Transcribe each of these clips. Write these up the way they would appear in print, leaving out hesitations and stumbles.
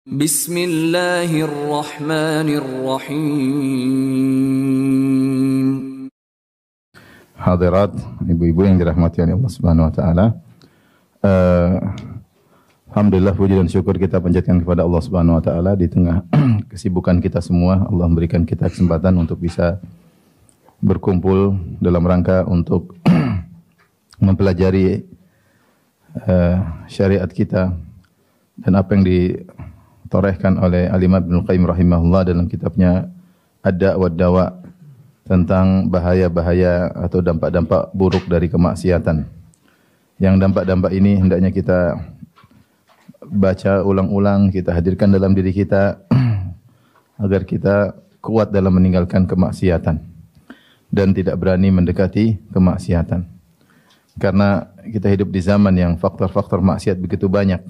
Bismillahirrahmanirrahim. Hadirat ibu-ibu yang dirahmati oleh Allah Subhanahu wa taala. Alhamdulillah, puji dan syukur kita panjatkan kepada Allah Subhanahu wa taala di tengah kesibukan kita semua. Allah memberikan kita kesempatan untuk bisa berkumpul dalam rangka untuk mempelajari syariat kita dan apa yang ditorehkan oleh Al-Imam Ibnu Qayyim rahimahullah dalam kitabnya Ad-Da' wa Dawa tentang bahaya-bahaya atau dampak-dampak buruk dari kemaksiatan. Yang dampak-dampak ini hendaknya kita baca ulang-ulang, kita hadirkan dalam diri kita agar kita kuat dalam meninggalkan kemaksiatan dan tidak berani mendekati kemaksiatan. Karena kita hidup di zaman yang faktor-faktor maksiat begitu banyak.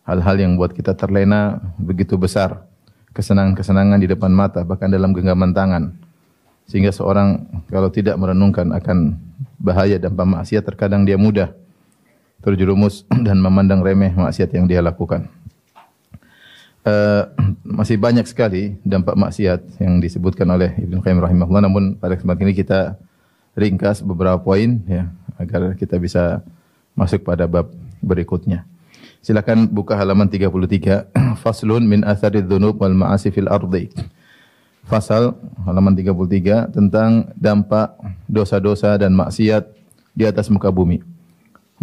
Hal-hal yang buat kita terlena begitu besar. Kesenangan-kesenangan di depan mata, bahkan dalam genggaman tangan. Sehingga seorang kalau tidak merenungkan akan bahaya dampak maksiat, terkadang dia mudah terjerumus dan memandang remeh maksiat yang dia lakukan. Masih banyak sekali dampak maksiat yang disebutkan oleh Ibnu Qayyim rahimahullah, namun pada kesempatan ini kita ringkas beberapa poin ya, agar kita bisa masuk pada bab berikutnya. Silakan buka halaman 33. Faslun min atharidz dzunub wal ma'asi fil ardi. Fasal halaman 33 tentang dampak dosa-dosa dan maksiat di atas muka bumi.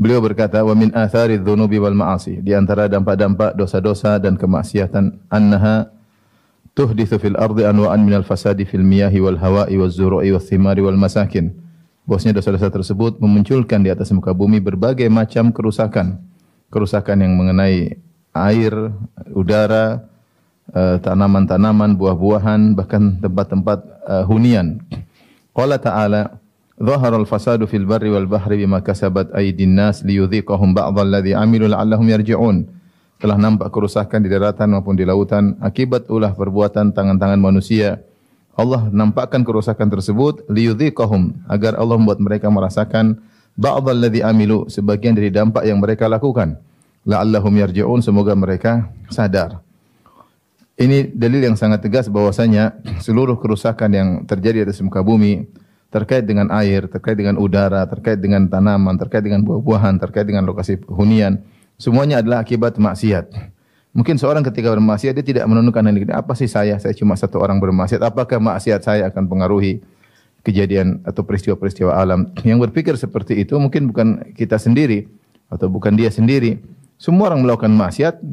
Beliau berkata, wa min atharidz dzunubi wal ma'asi, di antara dampak-dampak dosa-dosa dan kemaksiatan, annaha tuhditsu fil ardi anwa'an minal fasadi fil miyahi wal hawa'i waz zuru'i wath thimari wal masakin. Bahwasanya dosa-dosa tersebut memunculkan di atas muka bumi berbagai macam kerusakan. Kerusakan yang mengenai air, udara, tanaman-tanaman, buah-buahan, bahkan tempat-tempat hunian. Qala ta'ala, "Dhaharal fasadu fil barri wal bahri bima kasabat aydin nas liyudhiqahum ba'dhal ladzi 'amilu la'allahum yarji'un." Telah nampak kerusakan di daratan maupun di lautan akibat ulah perbuatan tangan-tangan manusia. Allah nampakkan kerusakan tersebut liyudhiqahum, agar Allah membuat mereka merasakan ba'dhal ladzi 'amilu, sebagian dari dampak yang mereka lakukan. La'allahum yarji'un, semoga mereka sadar. Ini dalil yang sangat tegas bahwasanya seluruh kerusakan yang terjadi di atas muka bumi terkait dengan air, terkait dengan udara, terkait dengan tanaman, terkait dengan buah-buahan, terkait dengan lokasi hunian, semuanya adalah akibat maksiat. Mungkin seorang ketika bermaksiat dia tidak menentukan ini, apa sih saya cuma satu orang bermaksiat, apakah maksiat saya akan pengaruhi kejadian atau peristiwa-peristiwa alam. Yang berpikir seperti itu mungkin bukan kita sendiri atau bukan dia sendiri. Semua orang melakukan maksiat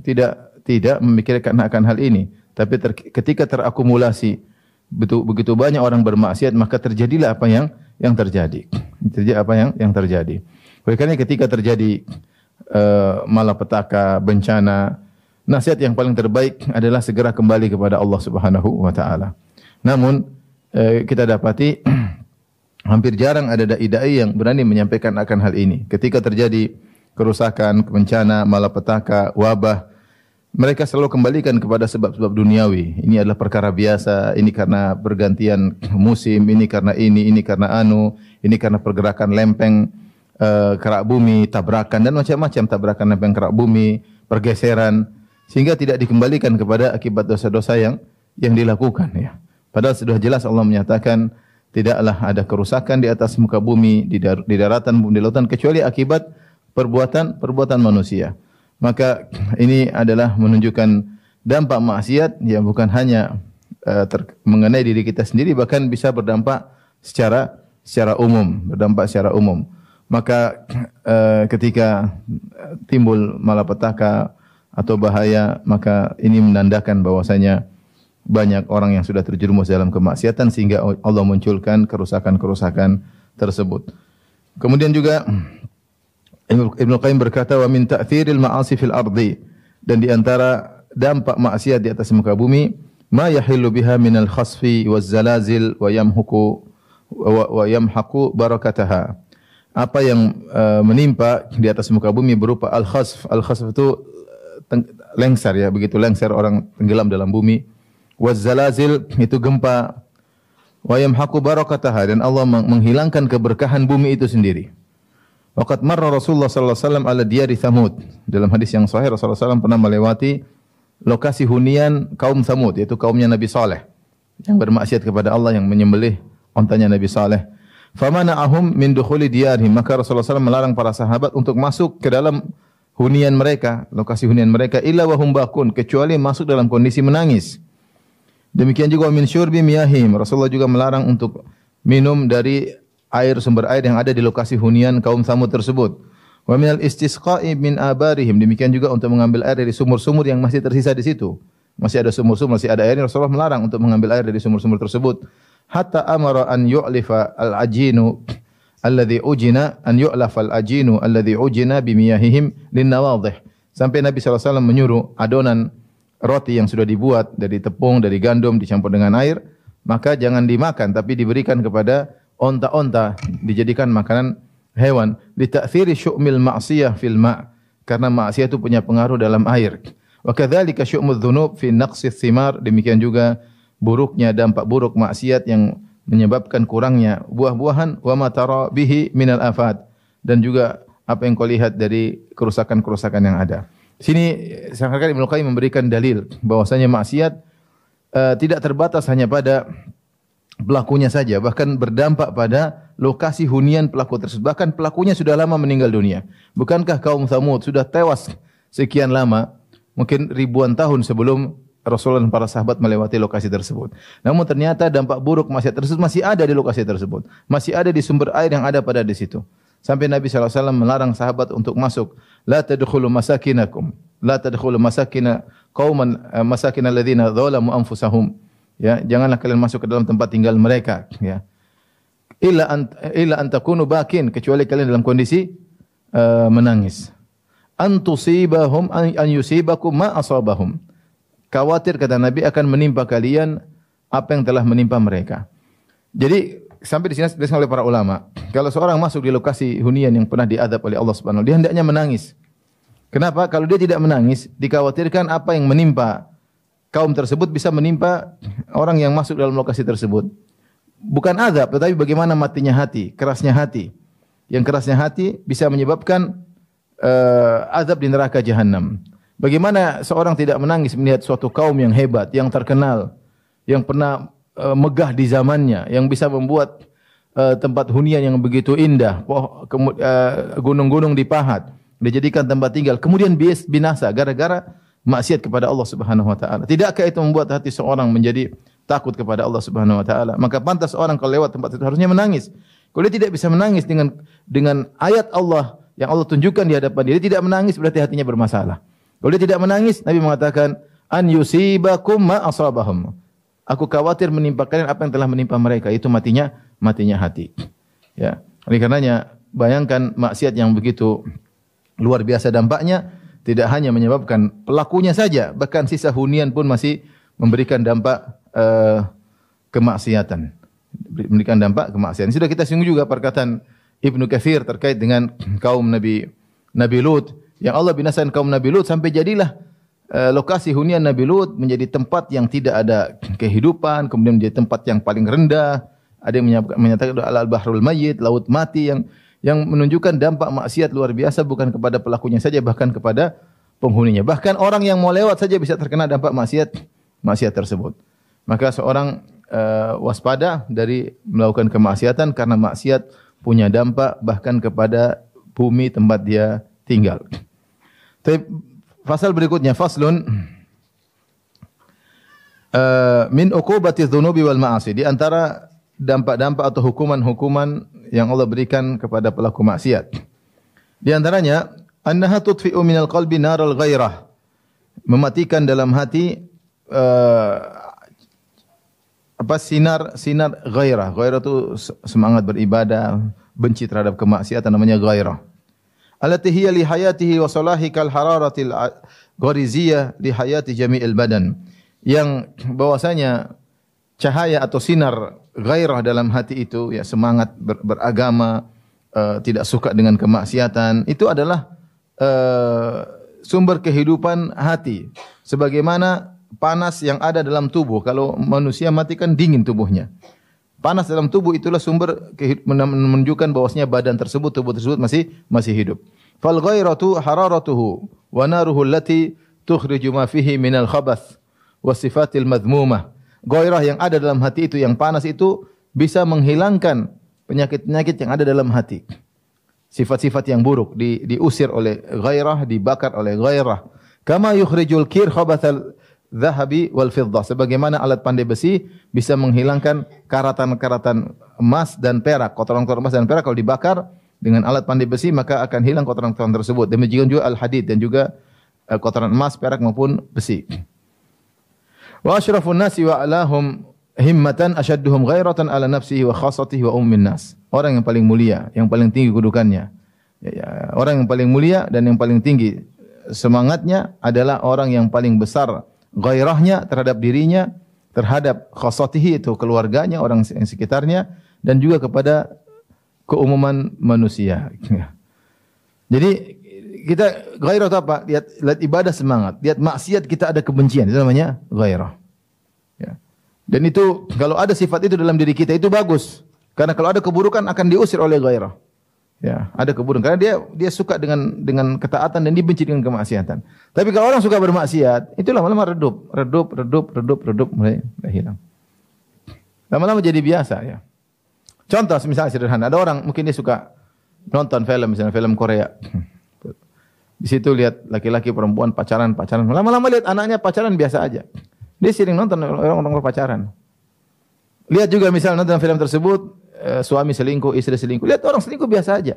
tidak memikirkan akan hal ini, tapi ketika terakumulasi begitu banyak orang bermaksiat, maka terjadilah apa yang terjadi. Terjadi apa yang terjadi. Oleh karena ketika terjadi malapetaka, bencana, nasihat yang paling terbaik adalah segera kembali kepada Allah Subhanahu wa taala. Namun kita dapati hampir jarang ada dai-dai yang berani menyampaikan akan hal ini. Ketika terjadi kerusakan, bencana, malapetaka, wabah, mereka selalu kembalikan kepada sebab-sebab duniawi. Ini adalah perkara biasa, ini karena pergantian musim, ini karena ini karena ini karena pergerakan lempeng kerak bumi, tabrakan dan macam-macam, tabrakan lempeng kerak bumi, pergeseran, sehingga tidak dikembalikan kepada akibat dosa-dosa yang dilakukan ya. Padahal sudah jelas Allah menyatakan tidaklah ada kerusakan di atas muka bumi, di daratan, di lautan, kecuali akibat perbuatan manusia. Maka ini adalah menunjukkan dampak maksiat yang bukan hanya mengenai diri kita sendiri, bahkan bisa berdampak secara umum, Maka ketika timbul malapetaka atau bahaya, maka ini menandakan bahwasanya banyak orang yang sudah terjerumus dalam kemaksiatan sehingga Allah munculkan kerusakan-kerusakan tersebut. Kemudian juga Ibnu Qayyim berkata, wa min ta'thiril ma'asi fil ardi, dan di antara dampak maksiat di atas muka bumi, ma yahillu biha minal khasfi waz zalazil wa yamhaqu barakataha. Apa yang menimpa di atas muka bumi berupa al-khasf. Al-khasf itu lengser ya, begitu lengser orang tenggelam dalam bumi. Waz zalazil itu gempa. Wa yamhaqu barakataha, dan Allah menghilangkan keberkahan bumi itu sendiri. Waqad marra Rasulullah sallallahu alaihi wasallam ala diyari Thamud. Dalam hadis yang sahih Rasulullah sallallahu alaihi wasallam pernah melewati lokasi hunian kaum Tsamud, yaitu kaumnya Nabi Saleh yang bermaksiat kepada Allah, yang menyembelih ontanya Nabi Saleh. Famana'ahum min dukhuli diyarihim, maka Rasulullah SAW melarang para sahabat untuk masuk ke dalam hunian mereka, lokasi hunian mereka, illa wa hum bakun, kecuali masuk dalam kondisi menangis. Demikian juga min syurbi miyahim, Rasulullah juga melarang untuk minum dari sumber air yang ada di lokasi hunian kaum Tsamud tersebut. Wa minal istisqa'i min abarihim, demikian juga untuk mengambil air dari sumur-sumur yang masih tersisa di situ. Masih ada sumur-sumur, masih ada air, Rasulullah melarang untuk mengambil air dari sumur-sumur tersebut. Hatta amara an yu'lifa al-ajinu alladhi ujina an yu'lafa al-ajinu alladhi ujina bimiyahihim linnawadhih. Sampai Nabi SAW menyuruh adonan roti yang sudah dibuat dari tepung, dari gandum dicampur dengan air, maka jangan dimakan tapi diberikan kepada onta-onta, dijadikan makanan hewan. Li ta'thiri syu'mil ma'siyah fil ma', karena maksiat itu punya pengaruh dalam air. Wa kadzalika syu'mudz dzunub fi naqsis thimar, demikian juga buruknya dampak buruk maksiat yang menyebabkan kurangnya buah-buahan, wa ma tara bihi minal afat, dan juga apa yang kau lihat dari kerusakan-kerusakan yang ada. Sini seakan-akan Ibnu Qayyim memberikan dalil bahwasanya maksiat tidak terbatas hanya pada pelakunya saja, bahkan berdampak pada lokasi hunian pelaku tersebut. Bahkan pelakunya sudah lama meninggal dunia. Bukankah kaum Tsamud sudah tewas sekian lama, mungkin ribuan tahun sebelum Rasulullah dan para sahabat melewati lokasi tersebut. Namun ternyata dampak buruk maksiat tersebut masih ada di lokasi tersebut. Masih ada di sumber air yang ada pada di situ. Sampai Nabi SAW melarang sahabat untuk masuk. La tadkhulu masakinakum. La tadkhulu masakina qauman masakina alladziina dzalamu anfusahum. Ya, janganlah kalian masuk ke dalam tempat tinggal mereka, ya. Illa an takunu bakin, kecuali kalian dalam kondisi menangis. An tusibahum an yusibakum ma asabahum. Khawatir, kata Nabi, akan menimpa kalian apa yang telah menimpa mereka. Jadi sampai di sini disebutkan oleh para ulama, kalau seorang masuk di lokasi hunian yang pernah diazab oleh Allah Subhanahu wa taala, dia hendaknya menangis. Kenapa? Kalau dia tidak menangis, dikhawatirkan apa yang menimpa kaum tersebut bisa menimpa orang yang masuk dalam lokasi tersebut. Bukan azab, tetapi bagaimana matinya hati, kerasnya hati. Yang kerasnya hati bisa menyebabkan azab di neraka jahanam. Bagaimana seorang tidak menangis melihat suatu kaum yang hebat, yang terkenal, yang pernah megah di zamannya, yang bisa membuat tempat hunian yang begitu indah, gunung-gunung dipahat, dijadikan tempat tinggal, kemudian binasa gara-gara maksiat kepada Allah Subhanahu wa taala. Tidakkah itu membuat hati seorang menjadi takut kepada Allah Subhanahu wa taala? Maka pantas orang kalau lewat tempat itu harusnya menangis. Kalau dia tidak bisa menangis dengan ayat Allah yang Allah tunjukkan di hadapan dia, tidak menangis berarti hatinya bermasalah. Kalau dia tidak menangis, Nabi mengatakan an yusibakum ma asabahum. Aku khawatir menimpa kalian apa yang telah menimpa mereka, itu matinya hati. Ya. Oleh karenanya bayangkan maksiat yang begitu luar biasa dampaknya, tidak hanya menyebabkan pelakunya saja, bahkan sisa hunian pun masih memberikan dampak kemaksiatan. Memberikan dampak kemaksiatan. Sudah kita singgung juga perkataan Ibnu Katsir terkait dengan kaum Nabi Lut, yang Allah binasakan kaum Nabi Lut sampai jadilah lokasi hunian Nabi Lut menjadi tempat yang tidak ada kehidupan, kemudian menjadi tempat yang paling rendah. Ada yang menyatakan al-bahrul mayyit, laut mati, yang menunjukkan dampak maksiat luar biasa bukan kepada pelakunya saja, bahkan kepada penghuninya. Bahkan orang yang mau lewat saja bisa terkena dampak maksiat tersebut. Maka seorang waspada dari melakukan kemaksiatan, karena maksiat punya dampak bahkan kepada bumi tempat dia tinggal. Fasal berikutnya, faslun min uqubati dzunubi wal ma'asi, di antara dampak-dampak atau hukuman-hukuman yang Allah berikan kepada pelaku maksiat. Di antaranya annaha tudfi'u minal qalbi naral ghairah, mematikan dalam hati sinar ghairah. Ghairah itu semangat beribadah, benci terhadap kemaksiatan, namanya ghairah. Allati hiya li hayatihi wa salahi kal hararatil ghariziyah li hayati jami'il badan. Yang bahwasanya cahaya atau sinar ghairah dalam hati itu, ya, semangat beragama, tidak suka dengan kemaksiatan, itu adalah sumber kehidupan hati. Sebagaimana panas yang ada dalam tubuh, kalau manusia mati kan dingin tubuhnya. Panas dalam tubuh itulah sumber menunjukkan bahwasanya badan tersebut, tubuh tersebut masih hidup. Fal ghairatu hararatuhu wa naruhu allati tukhriju ma fihi minal khabath was sifatil madhmumah. Ghairah yang ada dalam hati itu, yang panas itu bisa menghilangkan penyakit-penyakit yang ada dalam hati. Sifat-sifat yang buruk diusir oleh ghairah, dibakar oleh ghairah. Kama yukhrijul kir khabathal dhahabi wal fiddah. Sebagaimana alat pandai besi bisa menghilangkan karatan-karatan emas dan perak, kotoran-kotoran emas dan perak kalau dibakar dengan alat pandai besi maka akan hilang kotoran-kotoran tersebut. Demikian juga al-hadid dan juga kotoran emas, perak maupun besi. Wa asyrafun nasi wa alahum himmatan asyadduhum ghairatan ala nafsihi wa khassatihi wa ummin nas. Orang yang paling mulia, yang paling tinggi kedudukannya. Orang yang paling mulia dan yang paling tinggi semangatnya adalah orang yang paling besar ghairahnya terhadap dirinya, terhadap khassatihi itu keluarganya, orang yang sekitarnya dan juga kepada keumuman manusia. Jadi kita ghairah itu apa? Lihat ibadah semangat, lihat maksiat kita ada kebencian, itu namanya ghairah. Ya. Dan itu kalau ada sifat itu dalam diri kita itu bagus. Karena kalau ada keburukan akan diusir oleh ghairah. Ya, ada keburukan karena dia suka dengan ketaatan dan dibenci dengan kemaksiatan. Tapi kalau orang suka bermaksiat, itulah lama-lama redup mulai hilang. Lama-lama jadi biasa ya. Contoh misalnya sederhana, ada orang mungkin dia suka nonton film, misalnya film Korea. Di situ lihat laki-laki perempuan pacaran. Lama-lama lihat anaknya pacaran biasa aja. Dia sering nonton orang-orang pacaran. Lihat juga misalnya nonton film tersebut, suami selingkuh, istri selingkuh. Lihat orang selingkuh biasa aja.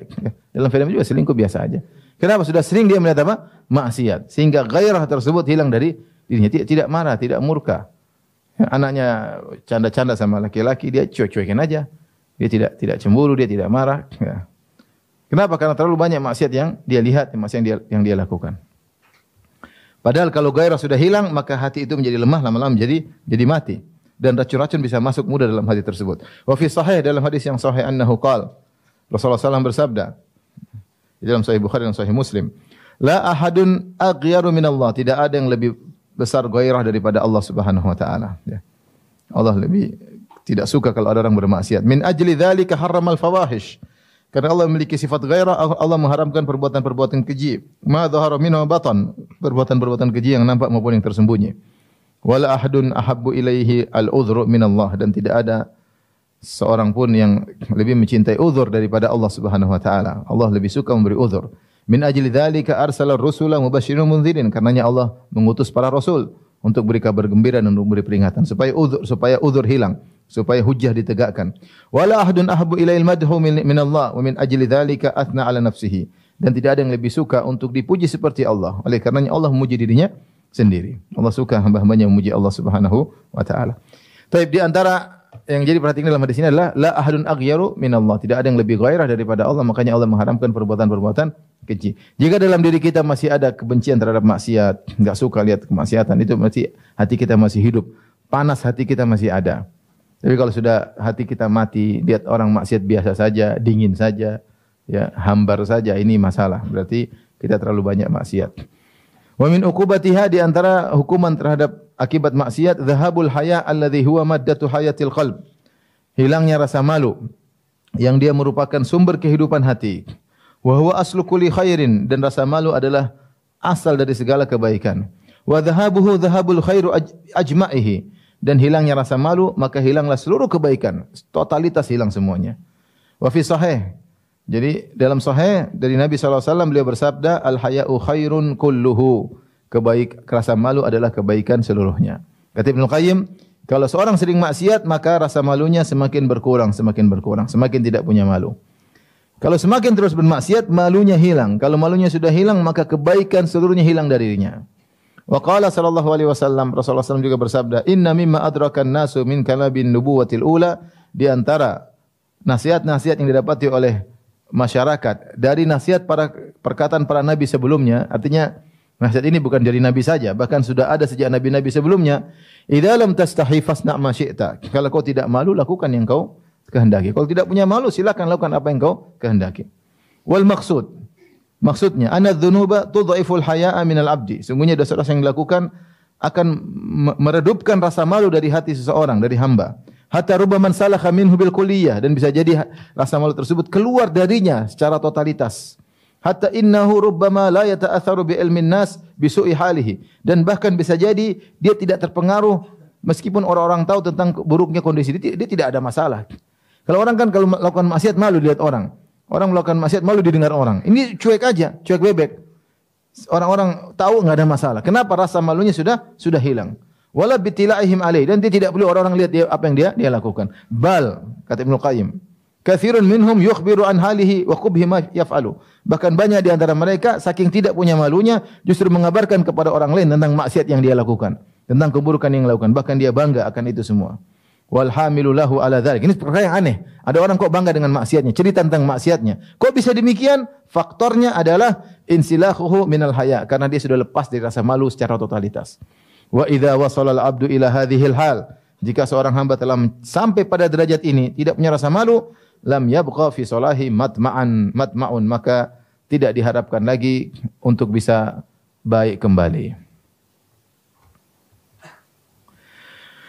Dalam film juga selingkuh biasa aja. Kenapa? Sudah sering dia melihat apa? Maksiat. Sehingga gairah tersebut hilang dari dirinya. Tidak marah, tidak murka. Anaknya canda-canda sama laki-laki, dia cuek-cuekin aja. Dia tidak cemburu, dia tidak marah. Kenapa? Karena terlalu banyak maksiat yang dia lihat, maksiat yang dia lakukan. Padahal kalau gairah sudah hilang, maka hati itu menjadi lemah, lama-lama jadi mati. Dan racun-racun bisa masuk mudah dalam hati tersebut. Wa fi sahih, dalam hadis yang sahih annahu qala, Rasulullah SAW bersabda di dalam Sahih Bukhari dan Sahih Muslim, la ahadun aghyaru minallah, tidak ada yang lebih besar gairah daripada Allah Subhanahu wa taala. Ya. Allah lebih tidak suka kalau ada orang bermaksiat. Min ajli dzalika harramal fawahish. Karena Allah memiliki sifat gairah, Allah mengharamkan perbuatan-perbuatan keji. Ma dhahara minhu batan, perbuatan-perbuatan keji yang nampak maupun yang tersembunyi. Wala ahadun ahabbu ilaihi al-udhru minallah, dan tidak ada seorang pun yang lebih mencintai uzur daripada Allah Subhanahu wa taala. Allah lebih suka memberi uzur. Min ajli dzalika arsala ar-rusula mubasysyirin mundzirin, karenanya Allah mengutus para rasul untuk beri kabar gembira dan memberi peringatan supaya uzur hilang, supaya hujjah ditegakkan. Wala ahadun ahabbu ilail madhu minallah wa min ajli dzalika athna ala nafsihi, dan tidak ada yang lebih suka untuk dipuji seperti Allah. Oleh karenanya Allah memuji dirinya sendiri. Allah suka hamba-hambanya memuji Allah Subhanahu wa taala. Baik, di antara yang jadi perhatikan dalam hadis ini adalah la ahadun aghyaru minallah, tidak ada yang lebih gairah daripada Allah, makanya Allah mengharamkan perbuatan-perbuatan keji. Jika dalam diri kita masih ada kebencian terhadap maksiat, enggak suka lihat kemaksiatan, itu berarti hati kita masih hidup, panas hati kita masih ada. Tapi kalau sudah hati kita mati, lihat orang maksiat biasa saja, dingin saja, ya, hambar saja, ini masalah. Berarti kita terlalu banyak maksiat. Wa min uqubatiha, di antara hukuman terhadap akibat maksiat, dhahabul haya alladhi huwa maddatu hayatil qalb. Hilangnya rasa malu yang dia merupakan sumber kehidupan hati. Wa huwa aslu kulli khairin, dan rasa malu adalah asal dari segala kebaikan. Wa dhahabuhu dhahabul khairu ajma'ihi, dan hilangnya rasa malu maka hilanglah seluruh kebaikan, totalitas hilang semuanya. Wa fi sahih, jadi dalam sahih dari Nabi SAW beliau bersabda, al-haya'u khairun kulluhu, rasa malu adalah kebaikan seluruhnya. Kata Ibnu Qayyim, kalau seorang sering maksiat maka rasa malunya semakin berkurang, semakin tidak punya malu. Kalau semakin terus bermaksiat, malunya hilang. Kalau malunya sudah hilang, maka kebaikan seluruhnya hilang darinya. Wa qala sallallahu alaihi wasallam, Rasulullah SAW juga bersabda, inna mimma adrakan nasu min kalabin nubuwatil ula, di antara nasihat-nasihat yang didapati oleh masyarakat dari nasihat perkataan para nabi sebelumnya, artinya nasihat ini bukan dari nabi saja, bahkan sudah ada sejak nabi-nabi sebelumnya. Idza lam tastahi fasna' ma syi'ta, kalau kau tidak malu lakukan yang kau kehendaki. Kalau tidak punya malu silakan lakukan apa yang kau kehendaki. Wal maksudnya anna dzunuba tudhaiful haya'a minal abdi, sungguhnya dosa-dosa yang dilakukan akan meredupkan rasa malu dari hati seseorang, dari hamba. Hatta rubbaman salakha minhu bil kulliyah, dan bisa jadi rasa malu tersebut keluar darinya secara totalitas. Hatta innahu rubbama la yata'atharu bi ilmin nas bi su'i halihi. Dan bahkan bisa jadi dia tidak terpengaruh meskipun orang-orang tahu tentang buruknya kondisi dia tidak ada masalah. Kalau orang kan kalau melakukan maksiat malu dilihat orang. Orang melakukan maksiat malu didengar orang. Ini cuek aja, cuek bebek. Orang-orang tahu enggak ada masalah. Kenapa? Rasa malunya sudah hilang. Wala bitila'ihim alaih, dan dia tidak perlu orang-orang lihat dia apa yang dia lakukan. Bal, kata Ibnu Qayyim, katsirun minhum yukhbiru an halihi wa qubhi ma yaf'alu. Bahkan banyak di antara mereka saking tidak punya malunya justru mengabarkan kepada orang lain tentang maksiat yang dia lakukan, tentang keburukan yang dia lakukan, bahkan dia bangga akan itu semua. Wal hamilu lahu ala dzalik. Ini perkara yang aneh. Ada orang kok bangga dengan maksiatnya, cerita tentang maksiatnya. Kok bisa demikian? Faktornya adalah insilahuhu minal haya, karena dia sudah lepas dari rasa malu secara totalitas. Wa idza wasala al-'abdu ila hadhil hal, jika seorang hamba telah sampai pada derajat ini, tidak punya rasa malu, lam yabqa fi salahi matma'un, maka tidak diharapkan lagi untuk bisa baik kembali.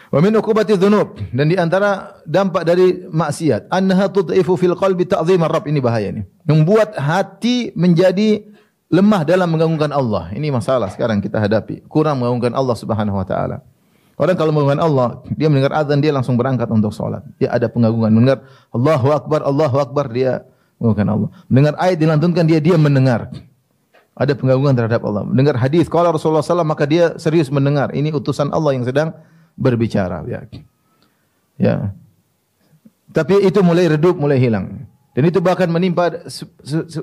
Wa min uqubati dzunub, dan di antara dampak dari maksiat, annaha tud'ifu fil qalbi ta'dhim ar-rabb. Ini bahaya ini. Membuat hati menjadi lemah dalam mengagungkan Allah. Ini masalah sekarang kita hadapi. Kurang mengagungkan Allah Subhanahu wa taala. Orang kalau mengagungkan Allah, dia mendengar azan dia langsung berangkat untuk salat. Dia ada pengagungan. Mendengar Allahu Akbar, dia mengagungkan Allah. Mendengar ayat dilantunkan, dia mendengar. Ada pengagungan terhadap Allah. Mendengar hadis qala Rasulullah sallallahu alaihi wasallam, maka dia serius mendengar. Ini utusan Allah yang sedang berbicara, ya. Tapi itu mulai redup, mulai hilang. Dan itu bahkan menimpa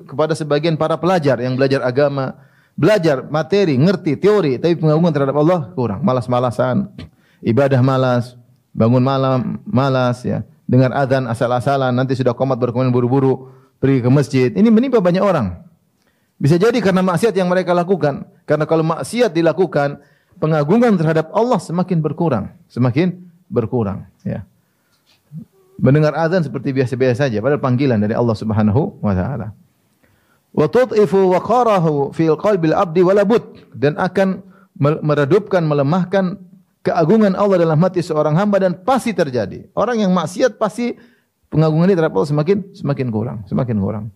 kepada sebagian para pelajar yang belajar agama, belajar materi, ngerti teori, tapi pengagungan terhadap Allah kurang. Malas-malasan, ibadah malas, bangun malam malas, ya. Dengar azan asal-asalan, nanti sudah qomat berkemudian buru-buru pergi ke masjid. Ini menimpa banyak orang. Bisa jadi karena maksiat yang mereka lakukan. Karena kalau maksiat dilakukan, pengagungan terhadap Allah semakin berkurang, ya. Mendengar azan seperti biasa-biasa saja, padahal panggilan dari Allah Subhanahu wa taala. Wa tud'ifu waqarahu fil qalbil abdi wala bud, dan akan meredupkan, melemahkan keagungan Allah dalam hati seorang hamba, dan pasti terjadi. Orang yang maksiat pasti pengagungannya terhadap Allah semakin kurang.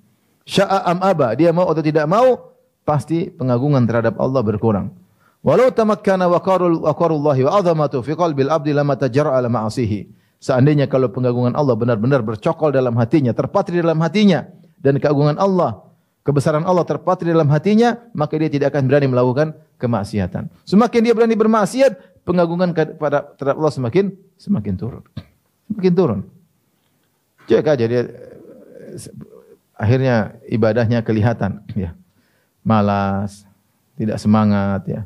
Sya'a am aba, dia mau atau tidak mau, pasti pengagungan terhadap Allah berkurang. Walau tamakkana waqarullahi wa 'azamatu fi qalbil abdi lama tajarra'a ala ma'asihi. Seandainya kalau pengagungan Allah benar-benar bercokol dalam hatinya, terpatri dalam hatinya, dan keagungan Allah, kebesaran Allah terpatri dalam hatinya, maka dia tidak akan berani melakukan kemaksiatan. Semakin dia berani bermaksiat, pengagungan kepada terhadap Allah semakin turun. Cek aja dia akhirnya ibadahnya kelihatan, ya. Malas, tidak semangat, ya.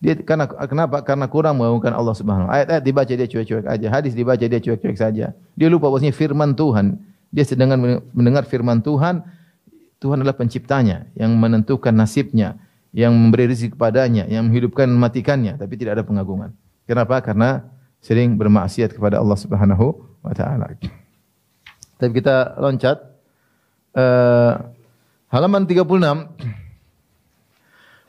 Dia kenapa? Karena kurang mengagungkan Allah Subhanahu wa taala. Ayat-ayat dibaca dia cuek-cuek aja, hadis dibaca dia cuek-cuek saja. Dia lupa bahwasanya firman Tuhan, dia sedang mendengar firman Tuhan. Tuhan adalah penciptanya, yang menentukan nasibnya, yang memberi rezeki kepadanya, yang menghidupkan mematikannya, tapi tidak ada pengagungan. Kenapa? Karena sering bermaksiat kepada Allah Subhanahu wa taala. Tapi kita loncat halaman 36.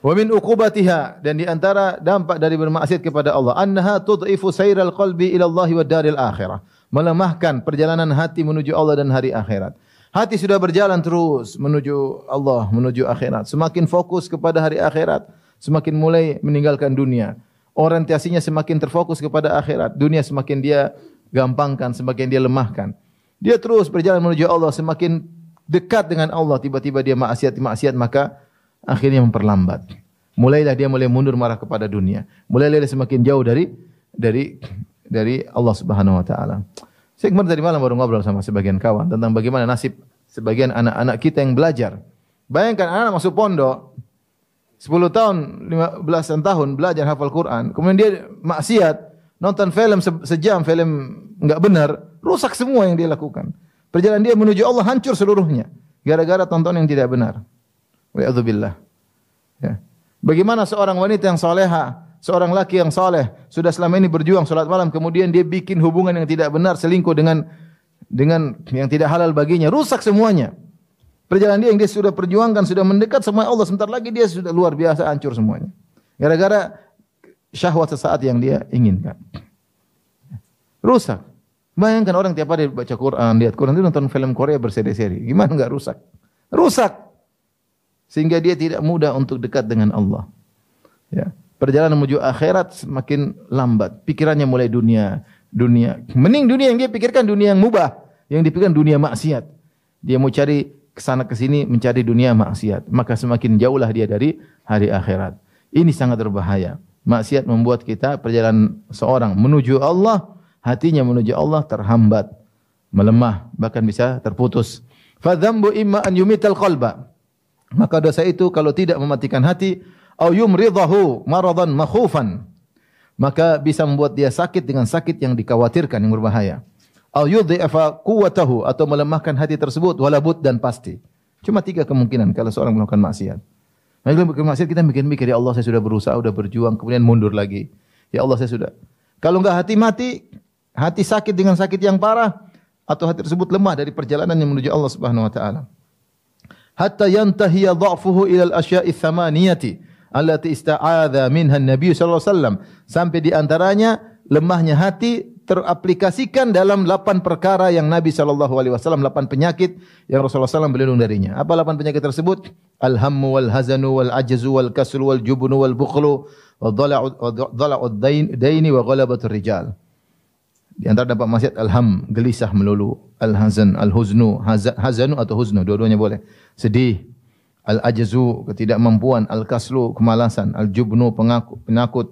Wa min uqubatiha, dan di antara dampak dari bermaksiat kepada Allah, annaha tud'ifu sairal qalbi ila Allah wa daril akhirah. Melemahkan perjalanan hati menuju Allah dan hari akhirat. Hati sudah berjalan terus menuju Allah, menuju akhirat. Semakin fokus kepada hari akhirat, semakin mulai meninggalkan dunia. Orientasinya semakin terfokus kepada akhirat. Dunia semakin dia gampangkan, semakin dia lemahkan. Dia terus berjalan menuju Allah, semakin dekat dengan Allah, tiba-tiba dia maksiat, maka akhirnya memperlambat. Mulai mundur marah kepada dunia. Mulailah dia semakin jauh dari Allah Subhanahu wa taala. Saya kemarin tadi malam baru ngobrol sama sebagian kawan tentang bagaimana nasib sebagian anak-anak kita yang belajar. Bayangkan anak masuk pondok 10 tahun, 15 tahun belajar hafal Quran, kemudian dia maksiat, nonton film sejam, film enggak benar, rusak semua yang dia lakukan. Perjalanan dia menuju Allah hancur seluruhnya gara-gara tonton yang tidak benar. Wa'adzubillah. Ya. Bagaimana seorang wanita yang soleha, seorang laki yang soleh, sudah selama ini berjuang salat malam, kemudian dia bikin hubungan yang tidak benar, selingkuh dengan yang tidak halal baginya, rusak semuanya. Perjalanan dia yang dia sudah perjuangkan, sudah mendekat sama Allah, sebentar lagi dia sudah luar biasa hancur semuanya. Gara-gara syahwat sesaat yang dia inginkan. Rusak. Bayangkan orang tiap hari baca Quran, lihat Quran, itu nonton film Korea berseri-seri. Gimana enggak rusak? Rusak. sehingga dia tidak mudah untuk dekat dengan Allah. Ya. Perjalanan menuju akhirat semakin lambat. Pikirannya mulai dunia. Mending dunia yang dia pikirkan dunia yang mubah, yang dipikirkan dunia maksiat. Dia mau cari kesana kesini mencari dunia maksiat, maka semakin jauhlah dia dari hari akhirat. Ini sangat berbahaya. Maksiat membuat kita perjalanan seorang menuju Allah, hatinya menuju Allah terhambat, melemah, bahkan bisa terputus. Fadzambu imma an yumital qalba. Maka dosa itu kalau tidak mematikan hati, au yumridahu maradan makhufan, maka bisa membuat dia sakit dengan sakit yang dikhawatirkan, yang berbahaya. Au yudhi'afa quwwatahu, atau melemahkan hati tersebut, walabud, dan pasti. Cuma 3 kemungkinan kalau seorang melakukan maksiat. Kalau melakukan maksiat kita mikir-mikir, ya Allah saya sudah berusaha, sudah berjuang, kemudian mundur lagi. Ya Allah saya sudah. Kalau enggak hati mati, hati sakit dengan sakit yang parah, atau hati tersebut lemah dari perjalanan yang menuju Allah Subhanahu wa taala. Hatta yantahiya dha'fuhu ila al-asya'i thamaniyati allati ista'adha minha an-nabiy sallallahu alaihi wasallam, sampai di antaranya lemahnya hati teraplikasikan dalam 8 perkara yang Nabi sallallahu alaihi wasallam, 8 penyakit yang Rasulullah SAW berlindung darinya. Apa 8 penyakit tersebut? Al-hammu wal hazanu wal ajzu wal kaslu wal jubnu wal bukhlu wa dhala'ud daini wa ghalabatur rijal. Di antara dampak maksiat al-ham, gelisah melulu, al-hazan, al-huznu, hazanu atau huznu, dua-duanya boleh. Sedih, al-ajzu, ketidakmampuan, al-kaslu, kemalasan, al-jubnu, penakut,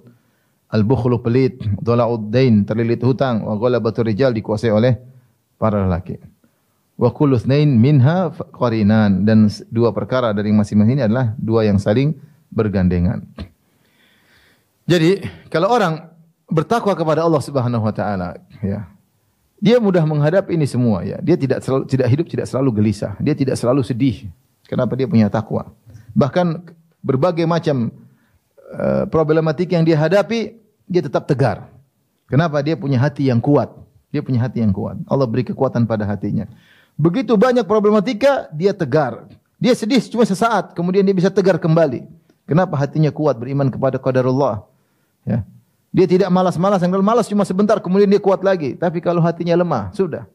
al-bukhlu, pelit, dhala'ud dain, terlilit hutang, wa ghalabatur rijal, dikuasai oleh para lelaki. Wa kullu itsnain minha qarinan, dan 2 perkara dari masing-masing ini adalah 2 yang saling bergandengan. Jadi, kalau orang bertakwa kepada Allah Subhanahu wa taala, ya. Dia mudah menghadapi ini semua, ya. Dia tidak selalu gelisah, dia tidak selalu sedih. Kenapa? Dia punya takwa. Bahkan berbagai macam problematik yang dia hadapi, dia tetap tegar. Kenapa? Dia punya hati yang kuat. Dia punya hati yang kuat. Allah beri kekuatan pada hatinya. Begitu banyak problematika, dia tegar. Dia sedih cuma sesaat, kemudian dia bisa tegar kembali. Kenapa? Hatinya kuat, beriman kepada qadarullah. Ya. Dia tidak malas-malasan. Kalau malas cuma sebentar, kemudian dia kuat lagi. Tapi kalau hatinya lemah, sudah.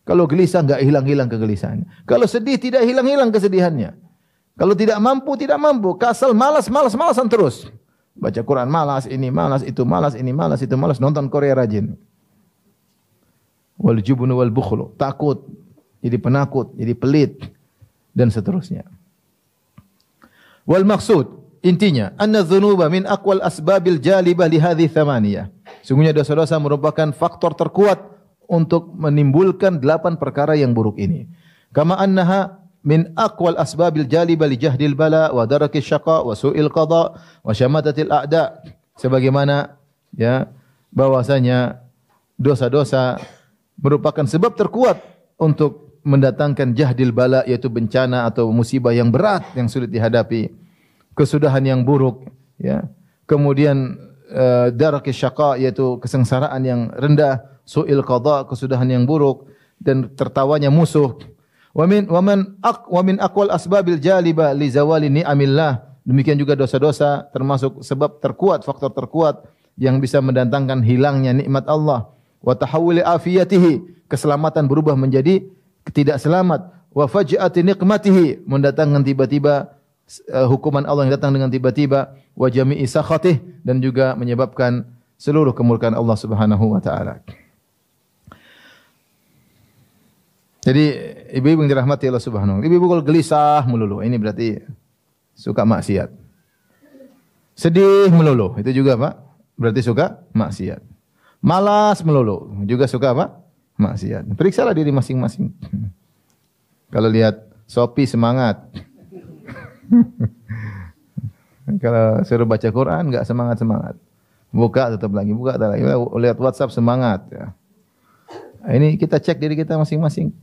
Kalau gelisah, enggak hilang-hilang kegelisahannya. Kalau sedih, tidak hilang-hilang kesedihannya. Kalau tidak mampu, tidak mampu. Kasal, malasan terus. Baca Quran malas, ini malas, itu malas, ini malas, itu malas. Nonton Korea rajin. Wal jubnu wal bukhlu. Takut, jadi penakut, jadi pelit, dan seterusnya. Wal maksud, intinya, anna dzunuba min aqwal asbabil jalibah li hadhihi thamaniyah. Sungguhnya dosa-dosa merupakan faktor terkuat untuk menimbulkan 8 perkara yang buruk ini. Kama annaha min aqwal asbabil jalibah li jahdil bala wa darakis syaqa wa su'il qada wa syamatatil a'da. Sebagaimana, ya, bahwasanya dosa-dosa merupakan sebab terkuat untuk mendatangkan jahdil bala, yaitu bencana atau musibah yang berat yang sulit dihadapi, kesudahan yang buruk, ya. Kemudian darakis syaqa, yaitu kesengsaraan yang rendah, su'il qada, kesudahan yang buruk, dan tertawanya musuh. Wa min aqwal asbabil jaliba li zawali ni'amillah. Demikian juga dosa-dosa termasuk sebab terkuat, faktor terkuat yang bisa mendatangkan hilangnya nikmat Allah. Wa tahawuli afiyatihi, keselamatan berubah menjadi tidak selamat. Wa faj'ati niqmatihi, mendatangkan tiba-tiba hukuman Allah yang datang dengan tiba-tiba. Wa jami'i sakhatih, dan juga menyebabkan seluruh kemurkaan Allah Subhanahu wa taala. Jadi ibu-ibu yang dirahmati Allah Subhanahu wa taala, ibu-ibu kalau gelisah melulu, ini berarti suka maksiat. Sedih melulu, itu juga Pak, berarti suka maksiat. Malas melulu, juga suka apa? Maksiat. Periksalah diri masing-masing. Kalau lihat Shopee semangat. Kalau suruh baca Quran enggak semangat-semangat. Buka tutup lagi, buka tutup lagi. Lihat WhatsApp semangat, ya. Ini kita cek diri kita masing-masing.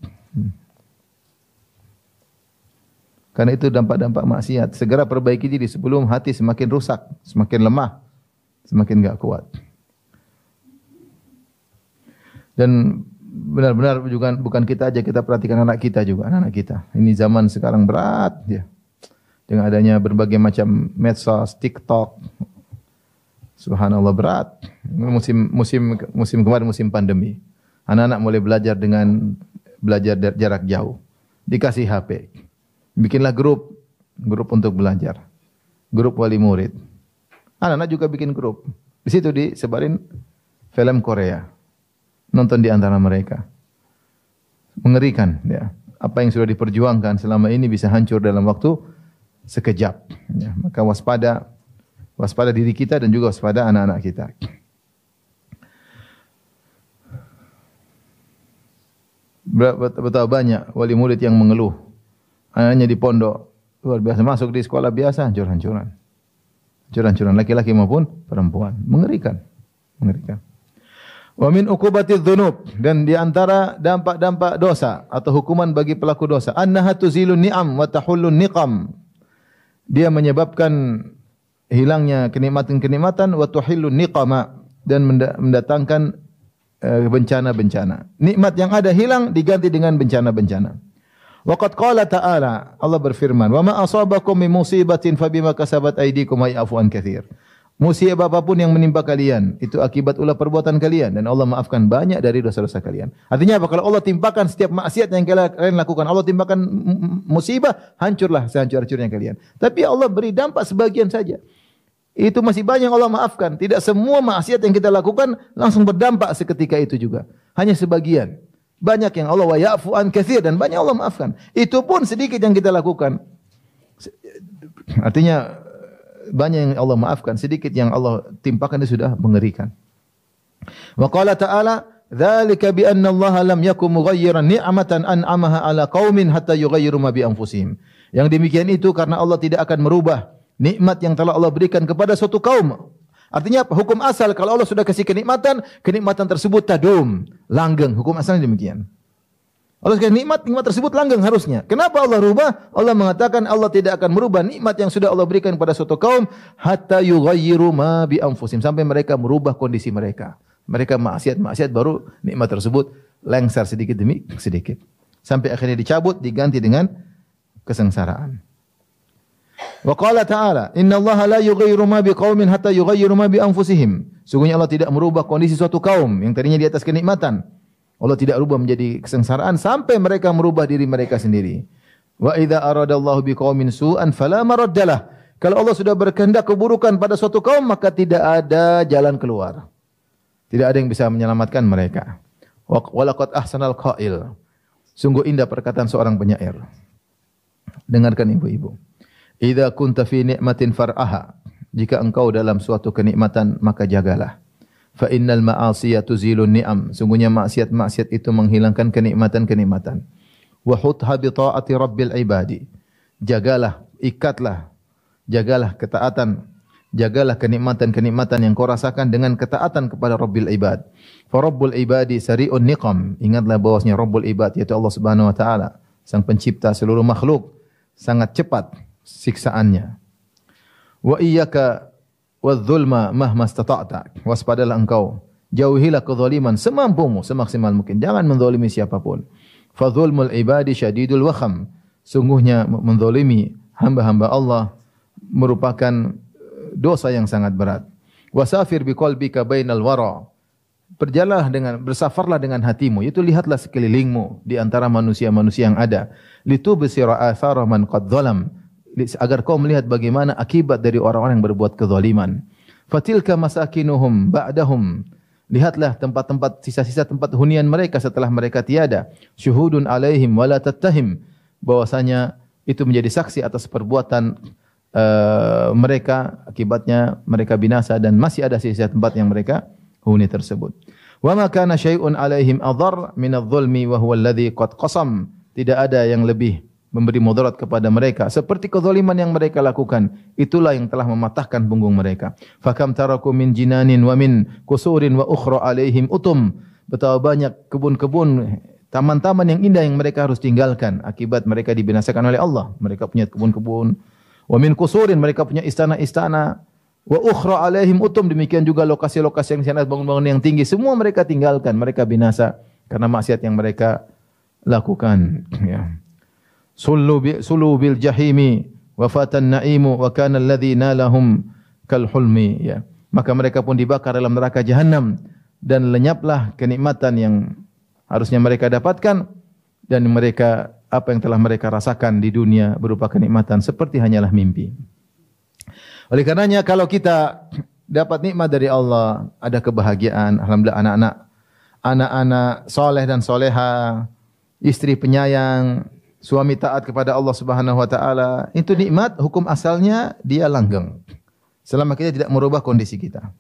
Karena itu dampak-dampak maksiat. Segera perbaiki diri sebelum hati semakin rusak, semakin lemah, semakin enggak kuat. Dan benar-benar juga bukan kita aja, kita perhatikan anak kita juga, anak-anak kita. Ini zaman sekarang berat, ya. Dengan adanya berbagai macam medsos, TikTok. Subhanallah, berat. Musim kemarin musim pandemi. Anak-anak mulai belajar jarak jauh. Dikasih HP. Bikinlah grup grup untuk belajar, grup wali murid. Anak-anak juga bikin grup. Di situ disebarin film Korea. Nonton di antara mereka. Mengerikan, ya. Apa yang sudah diperjuangkan selama ini bisa hancur dalam waktu sekejap. Ya, maka waspada diri kita dan juga waspada anak-anak kita. Betapa banyak wali murid yang mengeluh. Anaknya di pondok luar biasa, masuk di sekolah biasa hancur-hancuran. Hancur-hancuran laki-laki maupun perempuan. Mengerikan. Mengerikan. Wa min uqubatiz dzunub, dan di antara dampak-dampak dosa atau hukuman bagi pelaku dosa, annaha tuzilun ni'am wa tahullun niqam. Dia menyebabkan hilangnya kenikmatan-kenikmatan, wa tuhillun niqama, dan mendatangkan bencana-bencana. Nikmat yang ada hilang diganti dengan bencana-bencana. Wa qad qala ta'ala, Allah berfirman, "Wa ma asabakum min musibatin fabima kasabat aydikum wa ya'fu an katsir." Musibah apapun yang menimpa kalian, itu akibat ulah perbuatan kalian, dan Allah maafkan banyak dari dosa-dosa kalian. Artinya apa? Kalau Allah timpakan setiap maksiat yang kalian lakukan, Allah timpakan musibah, hancurlah sehancur-hancurnya kalian. Tapi Allah beri dampak sebagian saja. Itu masih banyak yang Allah maafkan. Tidak semua maksiat yang kita lakukan langsung berdampak seketika itu juga. Hanya sebagian. Banyak yang Allah wa ya'fu an katsir, dan banyak Allah maafkan. Itu pun sedikit yang kita lakukan. Artinya banyak yang Allah maafkan, sedikit yang Allah timpakan itu sudah mengerikan. Wa qala ta'ala, "Dzalika bi anna Allah lam yakum mughayyiran ni'matan an'amaha 'ala qaumin hatta yughayyiru ma bi anfusihim." Yang demikian itu karena Allah tidak akan merubah nikmat yang telah Allah berikan kepada suatu kaum. Artinya apa? Hukum asal kalau Allah sudah kasih kenikmatan, kenikmatan tersebut tadum, langgeng. Hukum asalnya demikian. Allah kasih nikmat tersebut langgeng harusnya. Kenapa Allah rubah? Allah mengatakan Allah tidak akan merubah nikmat yang sudah Allah berikan kepada suatu kaum hatta yughayyiru ma bi anfusihim, sampai mereka merubah kondisi mereka. Mereka maksiat baru nikmat tersebut lengser sedikit demi sedikit. Sampai akhirnya dicabut, diganti dengan kesengsaraan. Wa qala ta'ala, "Innallaha la yughayyiru ma biqaumin hatta yughayyiru ma bi anfusihim." Sungguhnya Allah tidak merubah kondisi suatu kaum yang tadinya di atas kenikmatan. Allah tidak rubah menjadi kesengsaraan sampai mereka merubah diri mereka sendiri. Wa idza aradallahu biqaumin su'an fala maraddalah. Kalau Allah sudah berkehendak keburukan pada suatu kaum, maka tidak ada jalan keluar. Tidak ada yang bisa menyelamatkan mereka. Wa laqad ahsanal qail. Sungguh indah perkataan seorang penyair. Dengarkan ibu-ibu. Idza kunta fi ni'matin far'aha. Jika engkau dalam suatu kenikmatan, maka jagalah. Fa innal ma'asiya tuzilun ni'am. Sungguhnya maksiat itu menghilangkan kenikmatan-kenikmatan. Wa hutha bi ta'ati rabbil ibadi. Jagalah, ikatlah, jagalah ketaatan, jagalah kenikmatan-kenikmatan yang kau rasakan dengan ketaatan kepada Rabbil ibad. Fa Rabbul ibadi sari'un niqam. Ingatlah bahwasanya Rabbul ibad yaitu Allah Subhanahu wa taala, sang pencipta seluruh makhluk, sangat cepat siksaannya. Wa iyyaka wadh-dhulma mahma istata'ta. Waspadalah engkau, jauhilah kezaliman semampumu, semaksimal mungkin. Jangan menzalimi siapapun. Fa dzulmul ibadi syadidul wakham. Sungguhnya menzalimi hamba-hamba Allah merupakan dosa yang sangat berat. Wasafir biqalbika bainal wara. Bersafarlah dengan hatimu, itu lihatlah sekelilingmu di antara manusia-manusia yang ada. Litubsira athara man qad zalam. Agar kau melihat bagaimana akibat dari orang-orang yang berbuat kezaliman. Fatilka masakinuhum ba'dahum. Lihatlah tempat-tempat, sisa-sisa tempat hunian mereka setelah mereka tiada. Syuhudun alaihim wala tattahim. Bahwasanya itu menjadi saksi atas perbuatan mereka, akibatnya mereka binasa dan masih ada sisa tempat yang mereka huni tersebut. Wa ma kana syai'un alaihim adhar min adh-dhulmi wa huwa alladhi qad qasam. Tidak ada yang lebih memberi mudarat kepada mereka seperti kezaliman yang mereka lakukan. Itulah yang telah mematahkan punggung mereka. Fakam taraku min jinanin wa min kusurin wa ukhra alaihim utum. Betapa banyak kebun-kebun, taman-taman yang indah yang mereka harus tinggalkan akibat mereka dibinasakan oleh Allah. Mereka punya kebun-kebun. Wa min kusurin, mereka punya istana-istana. Wa ukhra alaihim utum, demikian juga lokasi-lokasi yang sangat bangun-bangun yang tinggi, semua mereka tinggalkan, mereka binasa karena maksiat yang mereka lakukan. Ya. Sulu bil jahimi wa fatan naimu wa kana alladhi nalahum kal hulmi. Ya. Maka mereka pun dibakar dalam neraka jahanam dan lenyaplah kenikmatan yang harusnya mereka dapatkan dan mereka apa yang telah mereka rasakan di dunia berupa kenikmatan seperti hanyalah mimpi. Oleh karenanya kalau kita dapat nikmat dari Allah, ada kebahagiaan, alhamdulillah anak-anak soleh dan soleha, istri penyayang, suami taat kepada Allah Subhanahu wa taala, itu nikmat, hukum asalnya dia langgeng. Selama kita tidak merubah kondisi kita.